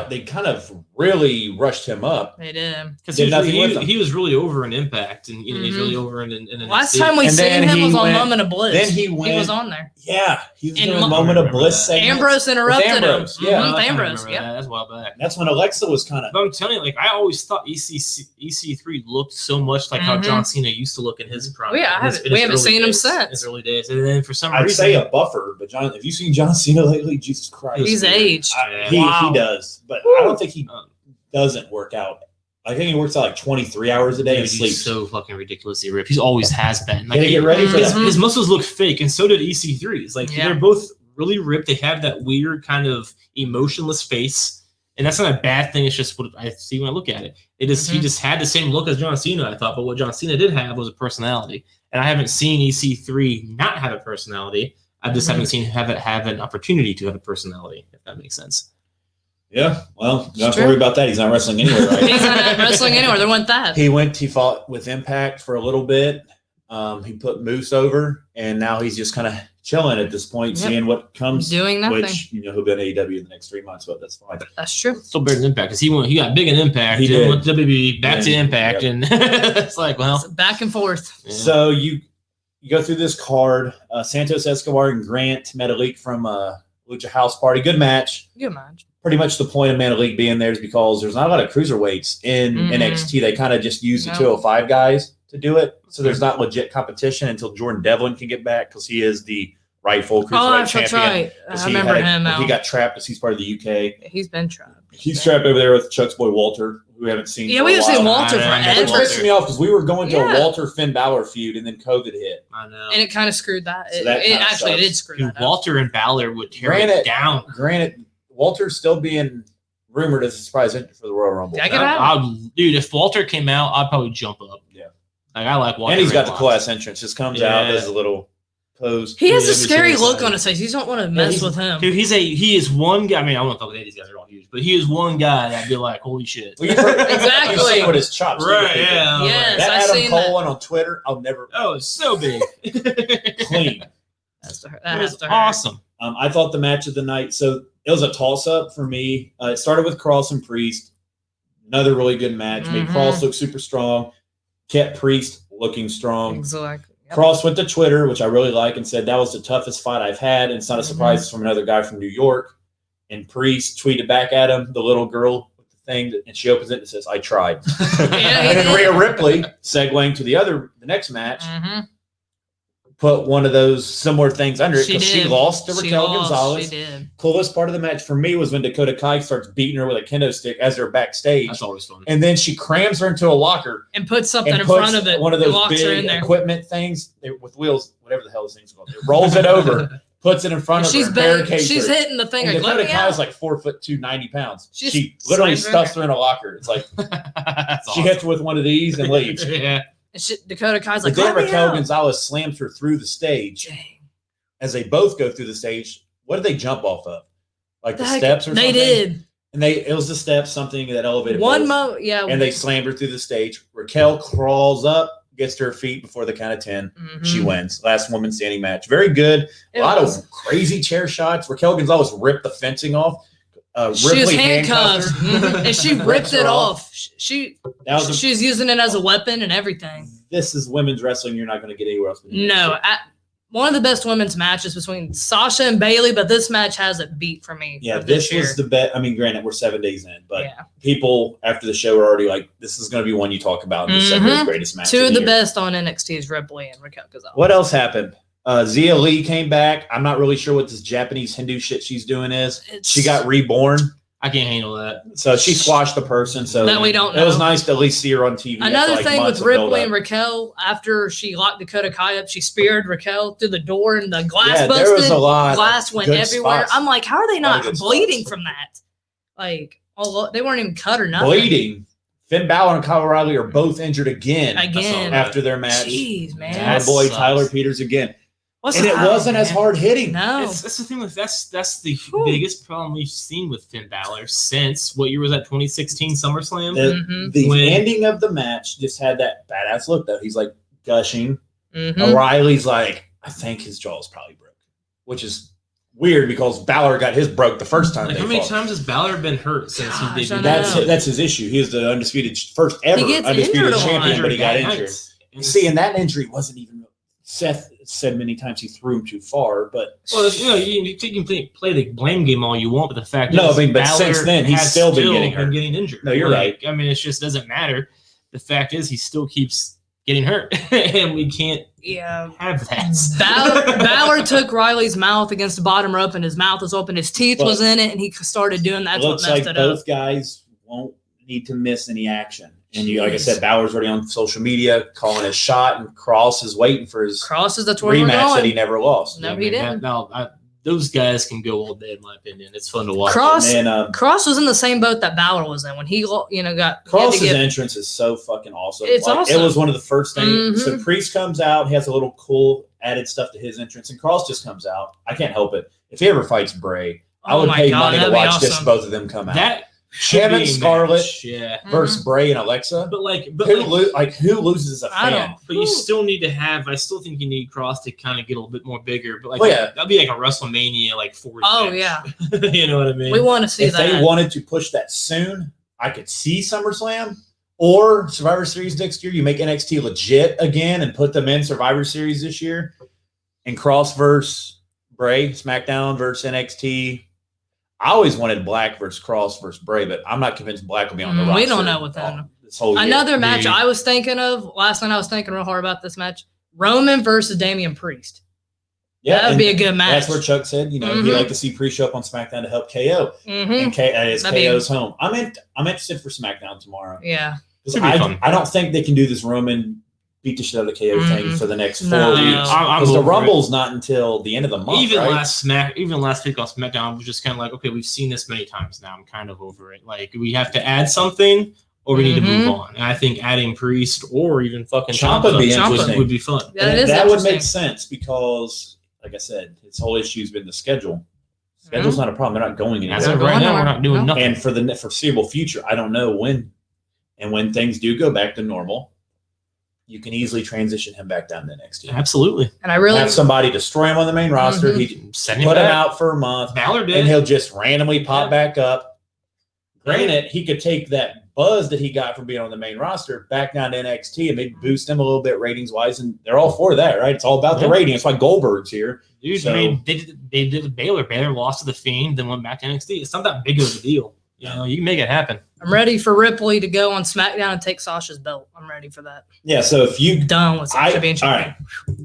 They kind of really rushed him up. They did. Because Did nothing with him. he was really over in Impact, and he's Mhm. really over in NXT. Last time we And seen then him he was on went- Moment of Bliss. then he went- was on there. Yeah, he was And doing a Mo- moment of remember bliss that. segment. Ambrose interrupted Ambrose, him. yeah. Mhm, I Ambrose, remember yeah. that. That's a while back. That's when Alexa was kind of. But I'm telling you, like I always thought EC3 looked so much like how Mhm. John Cena used to look in his prime. Oh, yeah, we haven't seen him since. His early days, and then for some I'd reason, say a buffer, but John, have you seen John Cena lately? Jesus Christ, He's aged. He Wow. does, but I don't think he doesn't work out. I think he works out like 23 hours a day dude, and he's sleeps. so fucking ridiculously ripped. He's always has been. Like, Gotta get ready for his, that. his muscles look fake, and so did EC3's. Like Yeah. they're both really ripped. They have that weird kind of emotionless face, and that's not a bad thing. It's just what I see when I look at it. It is he Mhm. just had the same look as John Cena, I thought, but what John Cena did have was a personality, and I haven't seen EC3 not have a personality. I just Mhm. haven't seen have an opportunity to have a personality, if that makes sense. Yeah, well, you don't have to True. worry about that. He's not wrestling anywhere, right? He's not wrestling anywhere. There went that. He fought with Impact for a little bit. He put Moose over, and now he's just kind of chilling at this point, Yep. seeing what comes. Doing nothing. Which he'll be in AEW in the next 3 months, but that's fine. That's true. Still better than Impact because he got big in Impact. He Then did. went to WWE, back to Yeah. Impact, Yep. and it's like, well, It's back and forth. yeah. So you go through this card. Santos Escobar and Grant Metalik from Lucha House Party. Good match. Good match. Pretty much the point of Metalik being there is because there's not a lot of cruiserweights in Mhm. NXT. They kind of just use the No. 205 guys to do it. So there's not legit competition until Jordan Devlin can get back because he is the rightful cruiserweight Oh, that's champion. right. 'Cause I he remember had him now. He got trapped because he's part of the UK. He's been trapped. He's trapped over there with Chuck's boy Walter, who we haven't seen. Yeah, for we a haven't seen while. Walter I know, Which forever. pissed me off because we were going to a Yeah. Walter Finn Balor feud, and then COVID hit. I know. And it kind of screwed that. So It, that it kinda actually sucks. did screw Dude, that up. Walter and Balor would tear Granted- it down. Granted, Walter's still being rumored as a surprise entry for the Royal Rumble. Yeah, I get out. Dude, if Walter came out, I'd probably jump up. Yeah. Like I like Walter. And he's got a the lot. cool ass entrance. Just comes out, Yeah. does a little pose. He has Yeah, a scary he's look excited. on his face. You don't want to mess he's- with him. Dude, he is one guy. I mean, I don't know if all these guys are all huge, but he is one guy that'd be like, holy shit. Well, you've heard, Exactly. You've seen what his chops do to Right, people. yeah. Yes, That I've Adam seen Cole that. one on Twitter, I'll never. Oh, it's so big. Clean. That's to her. It That has was to hurt. awesome. I thought the match of the night. So it was a toss up for me. It started with Cross and Priest. Another really good match. Made Mhm. Cross look super strong. Kept Priest looking strong. Exactly. Yep. Cross went to Twitter, which I really like, and said that was the toughest fight I've had. And it's not a surprise it's from another guy from New York. And Priest tweeted back at him, the little girl with the thing, and she opens it and says, "I tried." Yeah, And then did. Rhea Ripley, segueing to the next match, Mhm. put one of those similar things under it She because she did. lost to She Raquel lost. Gonzalez. She did. Coolest part of the match for me was when Dakota Kai starts beating her with a kendo stick as they're backstage. That's always fun. And then she crams her into a locker And put something and in puts front of it. one of It those locks her big in there. equipment things with wheels, whatever the hell this thing's called. It rolls it over, puts it in front of her, She's and been, barricades she's her. hitting the thing And like, let Dakota me Kai's out. like 4'2", 90 pounds. She She just literally slams her in stuffs her in a locker. It's like That's she awesome. hits her with one of these and leaves. Yeah. And Dakota Kai's But like, then let me Raquel out. Gonzalez slams her through the stage. Dang. As they both go through the stage, what did they jump off of? Like the Heck, steps or they something? did. And it was the steps, something that elevated One both. mo, yeah. And they slammed her through the stage. Raquel crawls up, gets to her feet before the count of 10. Mhm. She wins. Last woman standing match. Very good. It A lot was. of crazy chair shots. Raquel Gonzalez ripped the fencing off. She was Ripley handcuffed, handcuffed her. and she ripped Rips it her off. She That was a- she's using it as a weapon and everything. this is women's wrestling. You're not going to get anywhere else. But in No, NXT. one of the best women's matches between Sasha and Bailey, but this match has it beat for me. Yeah, for this year. was the best. I mean, granted, we're 7 days in, but yeah. people after the show are already like, this is going to be one you talk about in December's Mhm. greatest match. Two of the year. best on NXT is Ripley and Raquel Gonzalez. What else happened? Zia Lee came back. I'm not really sure what this Japanese Hindu shit she's doing is. It's- She got reborn. I can't handle that. So she squashed the person. So That we don't It was know. nice to at least see her on TV. Another after, thing months with of build-up. Ripley and Raquel, after she locked Dakota Kai up, she speared Raquel through the door and the glass Yeah, busted. there was a lot. Glass went good everywhere. spots. I'm like, how are they of not good bleeding spots. from that? Like, they weren't even cut or nothing. Bleeding. Finn Balor and Kyle O'Reilly are both injured again. Again. After their match. Jeez, man. Our boy sucks. Tyler Peters again. What's And it the- wasn't as hard hitting. No. That's the thing with that's the biggest problem we've seen with Finn Balor since what year was that? 2016 SummerSlam. The When- ending of the match just had that badass look, though. He's like gushing. Mhm. O'Reilly's like, I think his jaw is probably broken, which is weird because Balor got his broke the first time. Like, they how many fought. times has Balor been hurt since Gosh, he I debuted? know. That's his issue. He is the undisputed first ever He gets undisputed injured a lot. champion, but he got that injured. night. And See, and that injury wasn't even. Seth said many times he threw him too far, but well, you know, you can play the blame game all you want, but the fact No, is, I mean, but Balor since then, he's has still been getting hurt. injured. No, you're right. I mean, it just doesn't matter. The fact is, he still keeps getting hurt, and we can't Yeah. have that. Balor took Riley's mouth against the bottom rope, and his mouth was open. His teeth was in it, and he started doing that. it That's what looks messed like it up. both guys won't need to miss any action. And you, like I said, Balor's already on social media calling his shot, and Cross is waiting for his Crosses, that's where we're rematch that he going. never lost. No, I he mean, didn't. Those guys can go all day, in my opinion. It's fun to watch. Cross, And then Cross was in the same boat that Balor was in when he, got. he had to Cross's get- entrance is so fucking awesome. It's awesome. It was one of the first things. So Mhm. Priest comes out, he has a little cool added stuff to his entrance, and Cross just comes out. I can't help it. If he ever fights Bray, I Oh would my pay God, money to that'd be watch just awesome. both of them come out. That should Him be and a Scarlett match, yeah. versus Bray and Alexa. But Who loses a I fan? don't- But you still need to have. I still think you need Cross to kind of get a little bit more bigger. But Well, yeah. that'd be like a WrestleMania 40. Oh, match. yeah. You know what I mean? We want to see If that. they wanted to push that soon, I could see SummerSlam or Survivor Series next year. You make NXT legit again and put them in Survivor Series this year. And Cross versus Bray, SmackDown versus NXT. I always wanted Black versus Cross versus Bray, but I'm not convinced Black will be on the roster. We don't know what that. This whole year. Another match Dude. I was thinking of last night. I was thinking real hard about this match: Roman versus Damian Priest. Yeah, that would and be a good match. That's where Chuck said, he'd Mhm. like to see Priest show up on SmackDown to help KO. Mm-hmm. And it's That'd be- KO's home. I'm interested for SmackDown tomorrow. Yeah. 'Cause Should be fun. I don't think they can do this Roman beat the shit out of the KO thing Mhm. for the next 4 No. weeks. I'm Because the over it. Rumble's not until the end of the month, Even right? last week on SmackDown, I was just kind of like, okay, we've seen this many times now. I'm kind of over it. Like, we have to add something, or we need to move on. And I think adding Priest or even fucking Ciampa would be Ciampa interesting. would be fun. That And is that would interesting. make sense because, like I said, his whole issue's been the schedule. Schedule's not a problem. They're not going anywhere. As Not of right going now, we're nowhere. not doing No. nothing. And for the foreseeable future, I don't know when. And when things do go back to normal, you can easily transition him back down to NXT. Absolutely. And I really, Have somebody destroy him on the main roster. Mhm. He Send him put him back. out for a month, Balor did. and he'll just randomly pop Yeah. back up. Granted, he could take that buzz that he got from being on the main roster back down to NXT and maybe boost him a little bit ratings wise. And they're all for that, right? It's all about the Yeah. rating. That's why Goldberg's here. Dude, So- I mean, they did with Baylor. Baylor lost to the Fiend, then went back to NXT. It's not that big of a deal. You know, you can make it happen. I'm ready for Ripley to go on SmackDown and take Sasha's belt. I'm ready for that. Yeah. So if you Done with Sasha being all champion. right.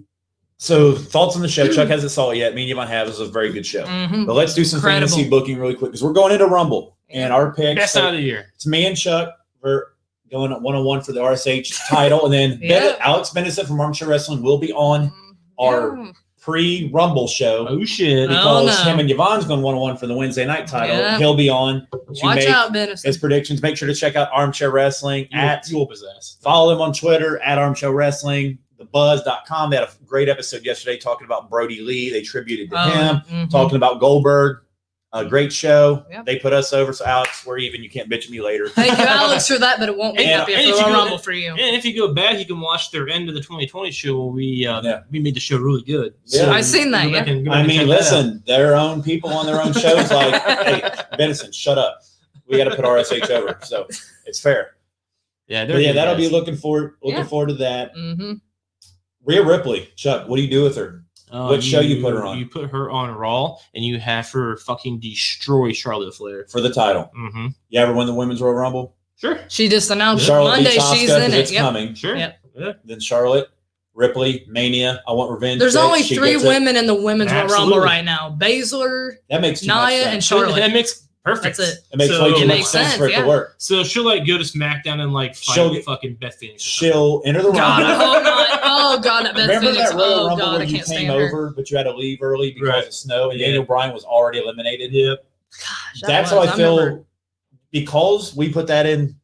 So thoughts on the show. Chuck hasn't saw it yet. Me and Yvonne have. This was a very good show. Mhm. But let's do some Incredible. fantasy booking really quick because we're going into Rumble and our picks. Best out of the year. It's me and Chuck. We're going at 101 for the RSH title. And then Yeah. Alex Bennett from Armchair Wrestling will be on our Yeah. pre-Rumble show Oh, shit. No. because him and Yvonne's going 101 for the Wednesday night title. Yeah. He'll be on to Watch make out, Dennis. his predictions. Make sure to check out Armchair Wrestling at You will possess. follow them on Twitter at Armchair Wrestling, thebuzz.com. They had a great episode yesterday talking about Brody Lee. They tributed to him, Mhm. talking about Goldberg. A great show. Yep. They put us over. So, Alex, we're even. You can't bitch at me later. Thank you, Alex, for that, but it won't be And- happy and for if the you go- Rumble for you. And if you go back, you can watch their end of the 2020 show where we Yeah. we made the show really good. Yeah. I seen that, go back yeah. and- go back I and mean, check that out. listen, their own people on their own shows like, hey, Benison, shut up. We got to put RSH over. So it's fair. Yeah, But yeah, that'll be looking. looking forward to that. Mm-hmm. Rhea Ripley, Chuck, what do you do with her? What show you put her on? You put her on Raw, and you have her fucking destroy Charlotte Flair. For the title. Mm-hmm. You ever win the Women's Royal Rumble? Sure. She just announced Charlotte Monday beats Asuka she's 'cause in it. it's Yep. coming. Sure. Yep. Yeah. Then Charlotte, Ripley, Mania. I want revenge. There's bitch. only She 3 gets it. women in the women's Royal Rumble Absolutely. right now: Baszler, That makes too much Nia, sense. and Charlotte. That makes Perfect. That's it. It makes So- way too It much makes sense sense, for it yeah. to work. So she'll like go to SmackDown and like fight She'll with get- fucking Beth Phoenix. or something. She'll enter the God, Rumble. oh God, that Beth Remember Phoenix. that Royal Oh Rumble God, where I you can't came stand her. over, but you had to leave early because Right. of snow, and Yeah. Daniel Bryan was already eliminated? Yep. Gosh, That's how I feel. remember. Because we put that in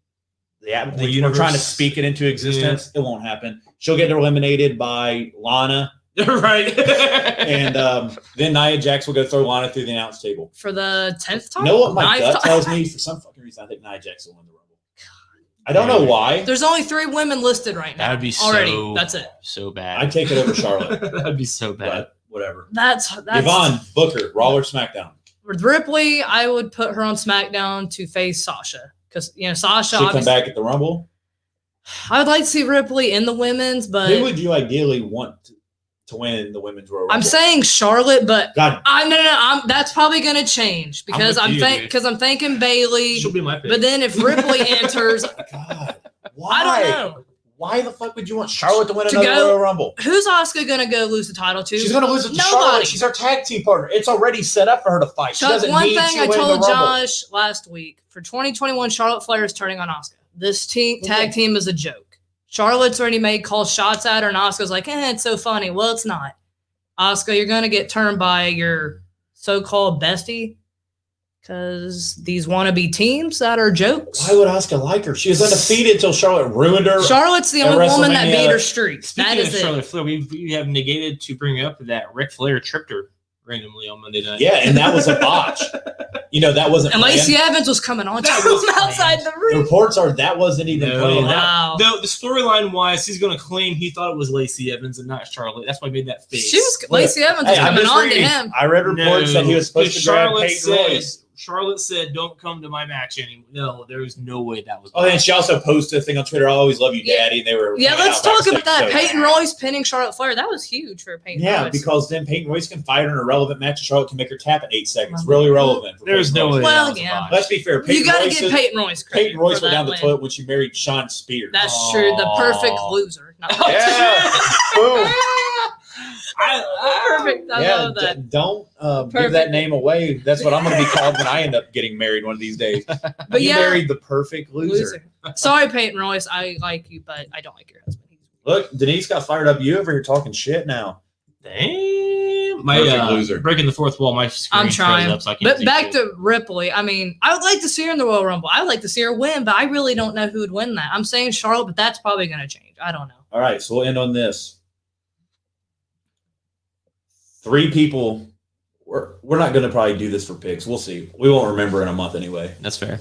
The we're universe. trying to speak it into existence. It won't happen. She'll get eliminated by Lana, Right. and then Nia Jax will go throw Lana through the announce table. For the 10th time. You know what my Ninth gut time? tells me? For some fucking reason, I think Nia Jax will win the Rumble. I don't know why. There's only 3 women listed right now. That'd be already. so. That's it. So bad. I'd take it over Charlotte, That'd be so bad. but whatever. That's Yvonne Booker, Raw or SmackDown? with Ripley. I would put her on SmackDown to face Sasha because Sasha. She'll come obviously- back at the Rumble. I would like to see Ripley in the women's, but Who would you ideally want to win the women's Royal Rumble? I'm saying Charlotte, but God, that's probably going to change because I'm with you, dude. I'm thinking Bailey. She'll be my pick. But then if Ripley enters, God, why? I don't know. Why the fuck would you want Charlotte to win To another go- Royal Rumble? Who's Asuka going to go lose the title to? She's going to lose it to Nobody. Charlotte. She's our tag team partner. It's already set up for her to fight. She Chuck, doesn't one need thing to I win told the Rumble. Josh last week for 2021, Charlotte Flair is turning on Asuka. This tag team is a joke. Charlotte's already made shots at her, and Asuka's like, it's so funny. Well, it's not. Asuka, you're going to get turned by your so-called bestie because these wannabe teams that are jokes. Why would Asuka like her? She was undefeated until Charlotte ruined her. Charlotte's the At only woman that WrestleMania- beat her streak. Speaking That of is it. Charlotte Flair, we have negated to bring up that Ric Flair tripped her randomly on Monday night. Yeah, and that was a botch. That wasn't And Lacey planned. Evans was coming on to That was him outside the The ring. reports are that wasn't even No, planned. Wow. No, the storyline wise, he's going to claim he thought it was Lacey Evans and not Charlotte. That's why he made that face. Lacey Evans was Hey, I'm coming just on to reading. him. I read reports that he was supposed to grab Peyton Royce. Charlotte said, "Don't come to my match anymore." No, there was no way that was. Oh, and she also posted a thing on Twitter. I always love you, Yeah. Daddy. And they were Yeah, hanging let's out talk backstage, about that. so- Peyton Royce pinning Charlotte Flair. That was huge for Peyton Yeah, Royce. because then Peyton Royce can fight her in a relevant match, and Charlotte can make her tap in 8 seconds. Really relevant. for There's Peyton no way. Royce. Well, that was a yeah. botch. Let's be fair. Peyton You got to Royce give Peyton Royce credit. Peyton Royce for went that down the win. toilet when she married Sean Spears. That's true. The perfect loser. No. Yeah. Boom. Perfect. I love that. Don't give Perfect. that name away. That's what I'm going to be called when I end up getting married one of these days. But You yeah, married the perfect loser. Sorry, Peyton Royce. I like you, but I don't like your husband. Look, Denise got fired up. You over here talking shit now. Damn. My Perfect loser. breaking the fourth wall. My screen I'm trying. froze up, so I can't But see back shit. to Ripley. I mean, I would like to see her in the Royal Rumble. I would like to see her win, but I really don't know who would win that. I'm saying Charlotte, but that's probably going to change. I don't know. All right, so we'll end on this. 3 people. We're not going to probably do this for picks. We'll see. We won't remember in a month anyway. That's fair.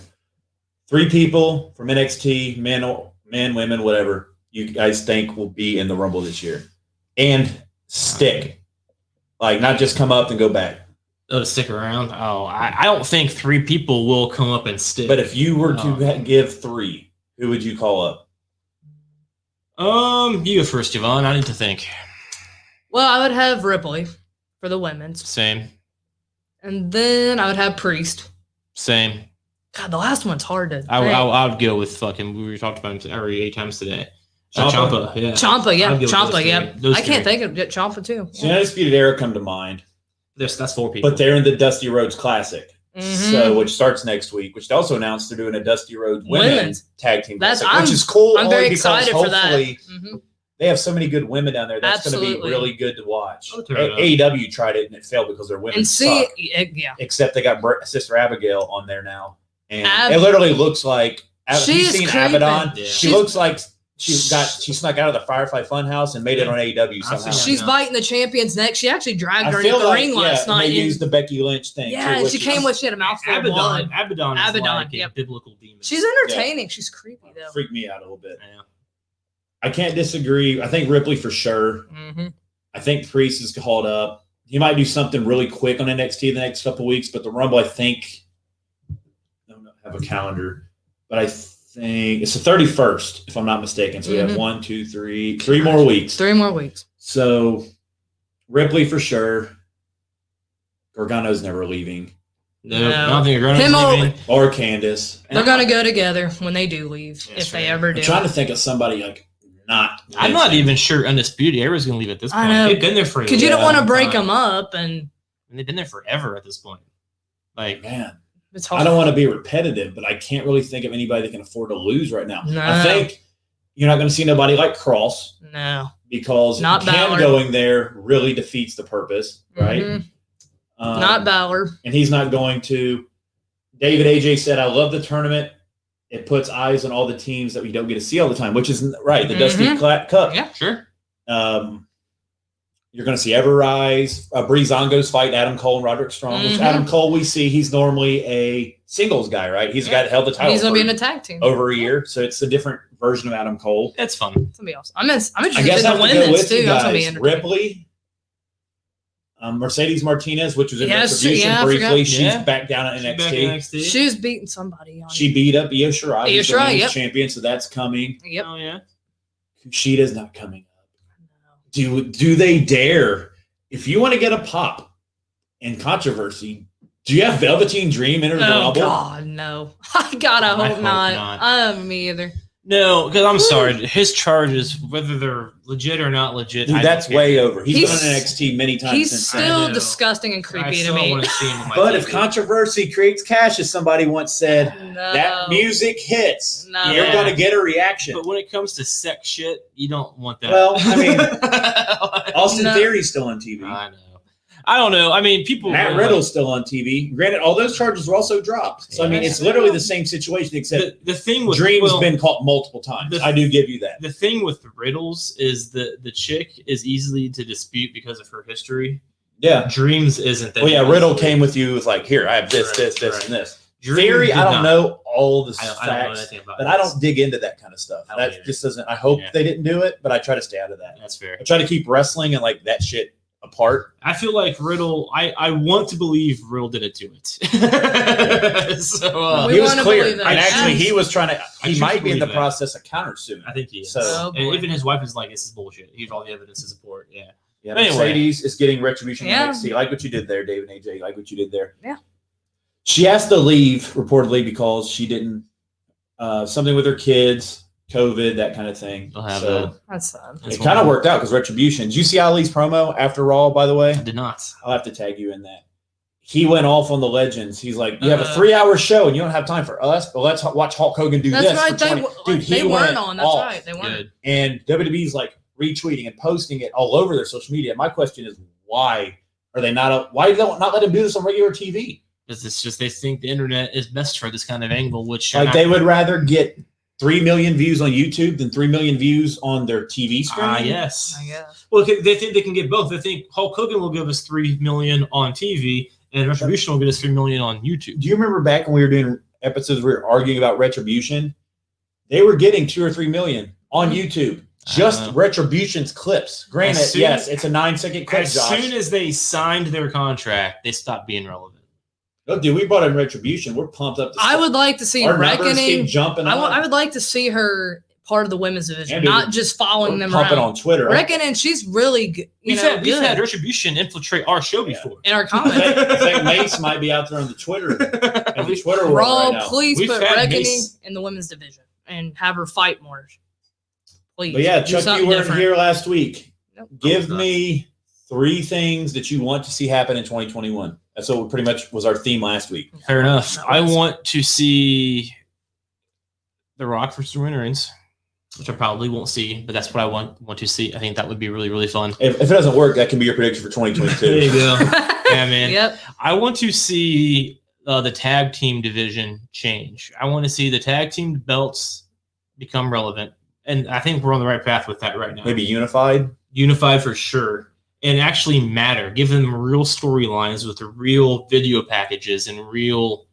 3 people from NXT, men, women, whatever, you guys think will be in the Rumble this year. And stick. Like, not just come up and go back. Oh, to stick around. Oh, I don't think 3 people will come up and stick. But if you were to give 3, who would you call up? You go first, Yvonne. I need to think. Well, I would have Ripley for the women's. Same. And then I would have Priest. Same. God, the last one's hard to. I would go with fucking. We talked about him every 8 times today. Ciampa? Ciampa, yeah. Champa, yeah. I'd go with Champa, those yeah. three. Those I can't three. think of it. Champa, too. So Undisputed Era come to mind. That's 4 people. But they're in the Dusty Rhodes Classic. Mhm. So, which starts next week, which they also announced they're doing a Dusty Rhodes women's tag team classic, which is cool. I'm only very because excited for that. hopefully Mhm. they have so many good women down there. That's going to be Absolutely. really good to watch. I'll turn it up. AEW tried it and it failed because their women And see, suck. yeah. Except they got Sister Abigail on there now, and Ab- it literally looks like. She Have you is seen creeping. Abaddon? Yeah. She looks like she snuck out of the Firefly Funhouse and made it on AEW I've somehow. seen She's Yeah. biting the champion's neck. She actually dragged her I into feel the like ring last and night. they and- used the Becky Lynch thing. yeah, too, and which she is- came with, she had a mouthful of blood. Abaddon is Abaddon, like a yep. biblical demon. She's entertaining. She's creepy, though. freaked me out a little bit. Yeah. I can't disagree. I think Ripley for sure. Mm-hmm. I think Priest is called up. He might do something really quick on NXT the next couple of weeks, but the Rumble, I think, I don't have a calendar, but I think it's the 31st, if I'm not mistaken. So we have 1, 2, 3 more weeks. 3 more weeks. So Ripley for sure. Gargano's never leaving. No, I don't think you're Him going to Or Candace. They're going to go together when they do leave, That's if they right. ever I'm do. trying to think of somebody like not. I'm not even sure Undisputed Era's going to leave at this I point. know. They've been there for Because you don't Yeah, want to break time. them up. And And they've been there forever at this point. Like, Man. It's hard. I don't want to be repetitive, but I can't really think of anybody that can afford to lose right now. No. I think you're not going to see nobody like Cross. No. Because Not Cam Ballard. going there really defeats the purpose, right? Mhm. Not Ballard. And he's not going to. David AJ said, I love the tournament. It puts eyes on all the teams that we don't get to see all the time, which is right. The Dusty Cup. Yeah, sure. You're going to see Everrise, Breezango's fight Adam Cole and Roderick Strong. Which Adam Cole, we see he's normally a singles guy, right? He's the guy that held the title. He's going to be in a tag team over a year, so it's a different version of Adam Cole. That's fun. It's going to be awesome. I'm interested I guess in the women's too. That's going to be guys. entertaining. Ripley, Mercedes Martinez, which was in Yes, Retribution yeah, I briefly. forgot. She's back down at NXT. She was beating somebody on She beat up Io Shirai, who's the Shirai, women's yep. champion, so that's coming. Yep. Oh yeah. Kushida's not coming up. Do they dare? If you want to get a pop and controversy, do you have Velveteen Dream enter the Rumble? God, no. I hope not. Me either. No, because I'm sorry. His charges, whether they're legit or not legit, Dude, that's way over. He's been on NXT many times He's since. still disgusting and creepy to me. But if controversy creates cash, as somebody once said, that music hits. No. You're going to get a reaction. But when it comes to sex shit, you don't want that. Well, I mean, Austin Theory's still on TV. I know. I don't know. I mean, people. Matt Riddle's still on TV. Granted, all those charges were also dropped. So, I mean, it's literally the same situation, except the thing with Dream's been caught multiple times. I do give you that. The thing with Riddles is the chick is easily to dispute because of her history. Yeah. Dreams isn't that. Well, yeah, Riddle came with you, was like, here, I have this, this, and this. Theory, I don't know all the facts, but I don't dig into that kind of stuff. That just doesn't. I hope they didn't do it, but I try to stay out of that. That's fair. I try to keep wrestling and like that shit apart. I feel like Riddle. I want to believe Riddle did it to it. So he was clear, and actually, he was trying to. He might be in the process of countersuing. I think he is. So, and even his wife is like, "This is bullshit." He has all the evidence to support. Yeah. Yeah. Mercedes is getting retribution. NXT. Like what you did there, David and AJ. Like what you did there. Yeah. She has to leave reportedly because she didn't something with her kids. COVID, that kind of thing. That's sad. It kind of worked out because Retribution. Did you see Ali's promo after Raw, by the way? I did not. I'll have to tag you in that. He went off on the legends. He's like, you have a 3-hour show and you don't have time for us, but let's watch Hulk Hogan do this. That's right. They weren't on. That's right. They weren't. Good. And WWE's like retweeting and posting it all over their social media. My question is, why are they not? Why do they not let him do this on regular TV? Because it's just they think the internet is best for this kind of angle, which like they would rather get 3 million views on YouTube than 3 million views on their TV screen. Yes. I guess. Well, they think they can get both. They think Hulk Hogan will give us 3 million on TV, and Retribution will get us 3 million on YouTube. Do you remember back when we were doing episodes, we were arguing about Retribution? They were getting 2 or 3 million on YouTube. Just Retribution's clips. Granted, yes, it's a 9-second clip. As soon as they signed their contract, they stopped being relevant. Oh, dude, we brought in Retribution. We're pumped up. I would like to see Reckoning jumping. I would like to see her part of the women's division, not just following them around. On Twitter. Reckoning, she's really good. We've had Retribution infiltrate our show before. In our comments. I think Mace might be out there on the Twitter. Please put Reckoning in the women's division and have her fight more. Please. But yeah, Chuck, you weren't here last week. Nope. Give me 3 things that you want to see happen in 2021. That's what pretty much was our theme last week. Fair enough. I want to see The Rock versus Roman Reigns, which I probably won't see, but that's what I want to see. I think that would be really, really fun. If it doesn't work, that can be your prediction for 2022. There you go. Yeah, man. Yep. I want to see the tag team division change. I want to see the tag team belts become relevant. And I think we're on the right path with that right now. Maybe unified? Unified for sure. And actually matter. Give them real storylines with the real video packages and real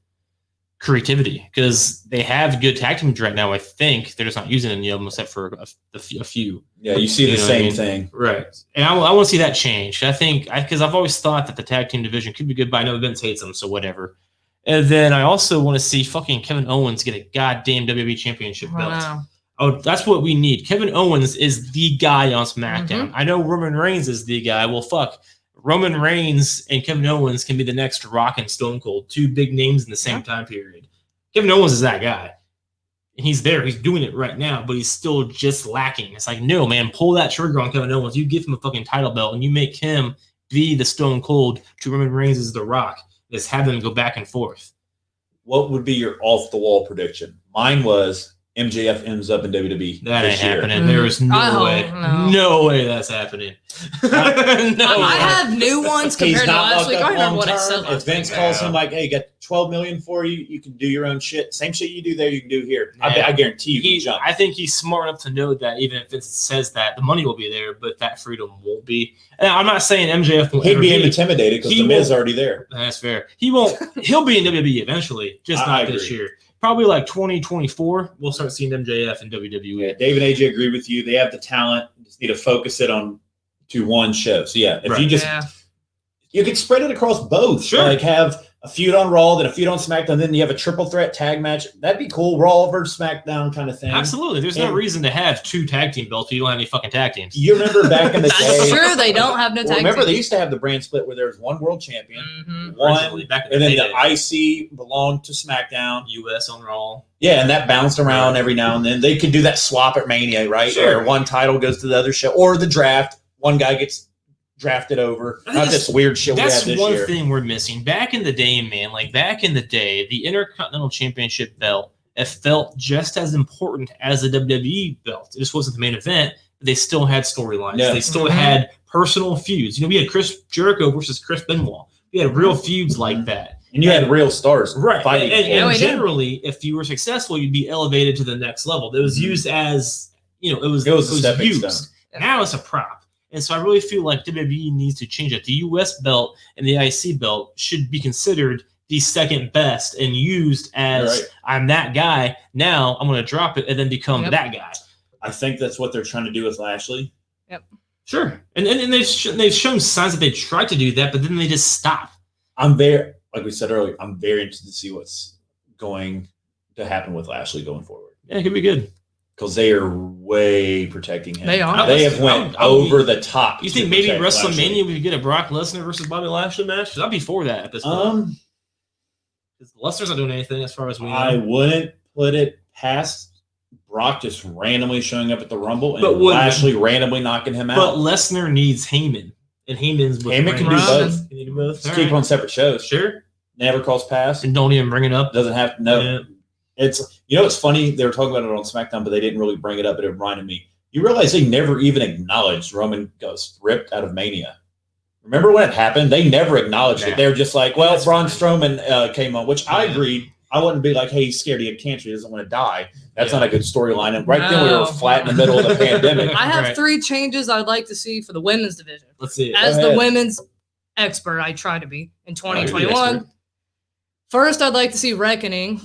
creativity. Because they have good tag teams right now, I think. They're just not using any of them except for a few. Yeah, you see the same thing. Right. And I want to see that change. I think, because I've always thought that the tag team division could be good, but I know Vince hates them, so whatever. And then I also want to see fucking Kevin Owens get a goddamn WWE championship belt. Wow. Oh, that's what we need. Kevin Owens is the guy on SmackDown. Mm-hmm. I know Roman Reigns is the guy. Well, fuck. Roman Reigns and Kevin Owens can be the next Rock and Stone Cold. 2 big names in the same time period. Kevin Owens is that guy. And he's there. He's doing it right now, but he's still just lacking. It's like, no, man, pull that trigger on Kevin Owens. You give him a fucking title belt and you make him be the Stone Cold to Roman Reigns as the Rock. Just have them go back and forth. what would be your off the wall prediction? Mine was MJF ends up in WWE. That ain't this year. happening. There is no way. No way that's happening. No I have new ones He's compared to not last locked week. I up don't remember long what I said term. If last Vince week. calls him like, "Hey, got 12 million for you. You can do your own shit. Same shit you do there, you can do here." I guarantee you can jump. I think he's smart enough to know that even if Vince says that, the money will be there, but that freedom won't be. And I'm not saying MJF won't. He'd be intimidated because the Miz already there. That's fair. He won't. He'll be in WWE eventually, just not this year. Probably like 2024, we'll start seeing MJF in WWE. Yeah, Dave and AJ agree with you. They have the talent. Just need to focus it on to one show. So yeah, if you just you could spread it across both. Sure. Like have a feud on Raw, then a feud on SmackDown, then you have a triple threat tag match. That'd be cool. Raw versus SmackDown kind of thing. Absolutely. There's no reason to have 2 tag team belts if you don't have any fucking tag teams. You remember back in the day? That's true. They don't have no tag Remember teams. they used to have the brand split where there was one world champion, Originally, back in and then heyday. the IC belonged to SmackDown. US on Raw. Yeah, and that bounced around every now and then. They could do that swap at Mania, right? Sure. Where one title goes to the other show, or the draft. One guy gets drafted over. Not this weird shit we had That's this one year. thing we're missing. Back in the day, man, the Intercontinental Championship belt, it felt just as important as the WWE belt. It just wasn't the main event, but they still had storylines. Yeah. They still had personal feuds. We had Chris Jericho versus Chris Benoit. We had real feuds like that. And you had real stars fighting. And generally, if you were successful, you'd be elevated to the next level. It was used as, it was a stepping used. stone. Now it's a prop. And so I really feel like WWE needs to change it. The US belt and the IC belt should be considered the second best and used as I'm that guy. Now I'm going to drop it and then become that guy. I think that's what they're trying to do with Lashley. Yep. Sure. And they've shown signs that they tried to do that, but then they just stop. Like we said earlier, I'm very interested to see what's going to happen with Lashley going forward. Yeah, it could be good. Because they are way protecting him. They are. They have went over the top. You think maybe WrestleMania we could get a Brock Lesnar versus Bobby Lashley match? Because I'd be for that at this point. Because Lesnar's not doing anything as far as we know. I wouldn't put it past Brock just randomly showing up at the Rumble and Lashley randomly knocking him out. But Lesnar needs Heyman. And Heyman's with Heyman can do both. Can do both. Just keep on separate shows. Sure. Never cross paths. And don't even bring it up. Doesn't have to. No. Yeah. It's funny. They were talking about it on SmackDown, but they didn't really bring it up. But it reminded me. You realize they never even acknowledged Roman got ripped out of Mania. Remember when it happened? They never acknowledged it. They were just like, well, Braun Strowman came on, which I agreed. I wouldn't be like, hey, he's scared. He had cancer. He doesn't want to die. That's not a good storyline. And then we were flat in the middle of the pandemic. I have 3 changes I'd like to see for the women's division. Let's see it. As the women's expert, I try to be in 2021. First, I'd like to see Reckoning,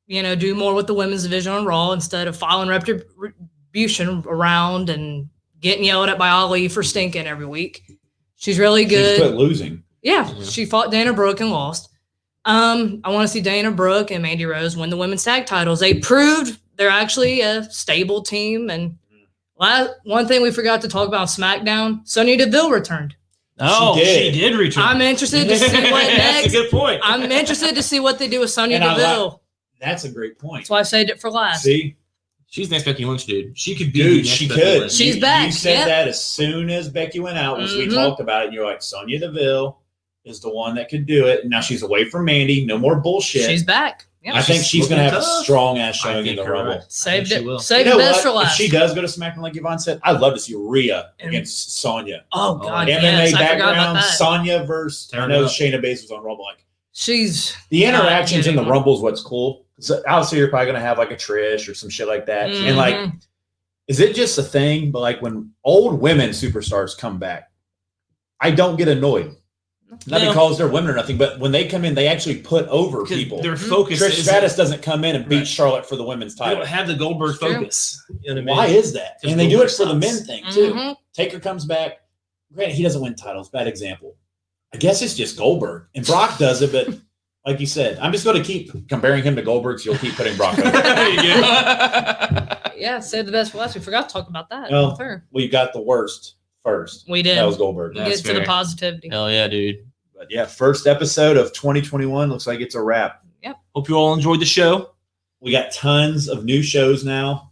do more with the women's division on Raw instead of filing retribution around and getting yelled at by Ali for stinking every week. She's really good. She's quit losing. Yeah, she fought Dana Brooke and lost. I want to see Dana Brooke and Mandy Rose win the women's tag titles. They proved they're actually a stable team. And one thing we forgot to talk about SmackDown, Sonya Deville returned. Oh, she did return. I'm interested to see what next. That's a good point. I'm interested to see what they do with Sonya Deville. That's a great point. That's why I saved it for last. See? She's next Becky Lynch, dude. She could be. Dude, she could. She's back. You said that as soon as Becky went out, as we talked about it, and you're like, Sonya Deville is the one that could do it. And now she's away from Mandy. No more bullshit. She's back. Yep. I think she's going to have a strong ass showing in the Rumble. Right. Saved it. Saved the best for last. If she does go to SmackDown, like Yvonne said, I'd love to see Rhea against Sonya. Oh, God. MMA I forgot about background, that. Sonya versus, I know Shayna Baszler on Rumble. Like, the interactions in the Rumble is what's cool. So obviously, you're probably going to have like a Trish or some shit like that. And like, is it just a thing? But like when old women superstars come back, I don't get annoyed. Not because they're women or nothing, but when they come in, they actually put over people. Their focus. Trish Stratus doesn't come in and beat Charlotte for the women's title. They don't have the Goldberg focus. You know what I mean? Why is that? And they do it for the men thing too. Mm-hmm. Taker comes back. Granted, he doesn't win titles. Bad example. I guess it's just Goldberg. And Brock does it, but like you said, I'm just going to keep comparing him to Goldberg, so you'll keep putting Brock over. There you go. Yeah, save the best for last. We forgot to talk about that. Well, we got the worst first. We did. That was Goldberg. Get to the positivity. Hell yeah, dude. But yeah, first episode of 2021 looks like it's a wrap. Yep. Hope you all enjoyed the show. We got tons of new shows now.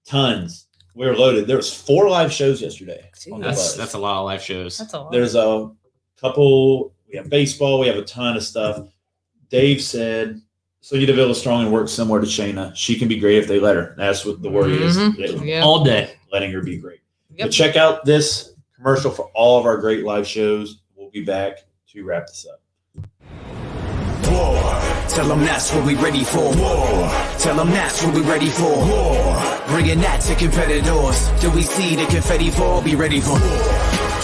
Tons. We're loaded. There was 4 live shows yesterday. That's a lot of live shows. That's a lot. There's a couple. We have baseball. We have a ton of stuff. Dave said Sonya Deville is strong and works similar to Shayna. She can be great if they let her. That's what the word is. Yeah. All day. Letting her be great. Yep. But check out this commercial for all of our great live shows. We'll be back to wrap this up. War. Tell them that's what we ready for. War. Tell them that's what we ready for. War. Bringing that to competitors. Till we see the confetti fall, be ready for war.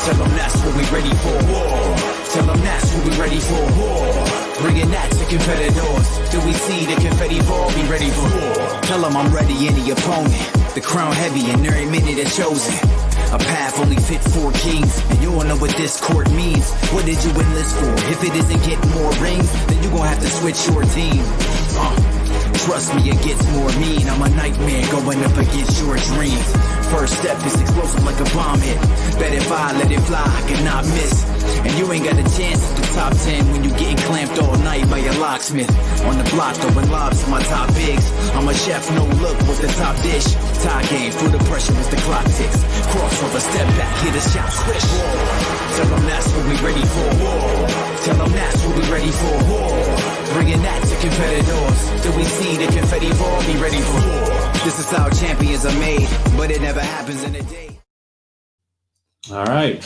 Tell them that's what we ready for. War. Tell them that's what we ready for. War. Bringing that to competitors. Till we see the confetti fall, be ready for war. Tell them I'm ready, any opponent. The crown heavy and every minute is chosen. A path only fit for kings, and you won't know what this court means. What did you enlist for? If it isn't getting more rings, then you gon' have to switch your team. Trust me, it gets more mean. I'm a nightmare going up against your dreams. First step is explosive like a bomb hit. Bet if I let it fly, I cannot miss. And you ain't got a chance at the top 10 when you getting clamped all night by your locksmith. On the block, throwing lobs to my top bigs. I'm a chef, no look, with the top dish. Tie game, through the pressure as the clock ticks. Crossover, step back, hit a shot, switch. War. Tell them that's what we ready for. War. Tell them that's what we ready for. War. Bringing that to competitors. Till we see the confetti fall, be ready for war. This is how champions are made, but it never happens in a day. All right.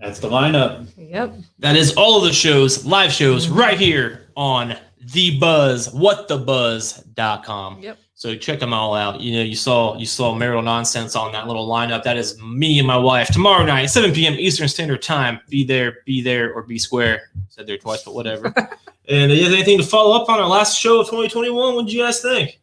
That's the lineup. Yep. That is all of the shows, live shows, right here on The Buzz, whatthebuzz.com. Yep. So check them all out. You know, you saw marital nonsense on that little lineup. That is me and my wife tomorrow night, 7 p.m. Eastern Standard Time. Be there, or be square. Said there twice, but whatever. And you have anything to follow up on our last show of 2021? What did you guys think?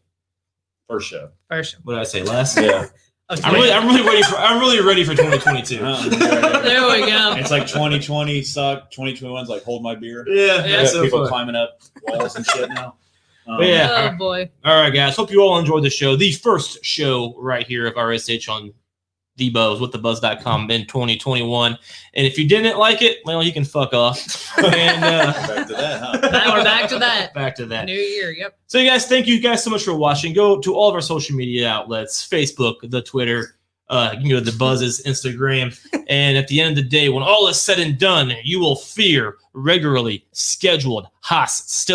First show. What did I say? Last? Yeah. Okay. I'm really ready for 2022. There we go. It's like 2020 sucked. 2021's like hold my beer. Yeah, We got so people fun. climbing up walls and shit now. Yeah. Oh boy. All right, guys. Hope you all enjoyed the show. The first show right here of RSH on The Buzz, whatthebuzz.com in 2021. And if you didn't like it, well, you can fuck off. And Back to that, huh? Now we're back to that. back to that. New year. Yep. So, you guys, thank you guys so much for watching. Go to all of our social media outlets, Facebook, the Twitter. You can go to The Buzz's Instagram. And at the end of the day, when all is said and done, you will fear regularly scheduled hostilities.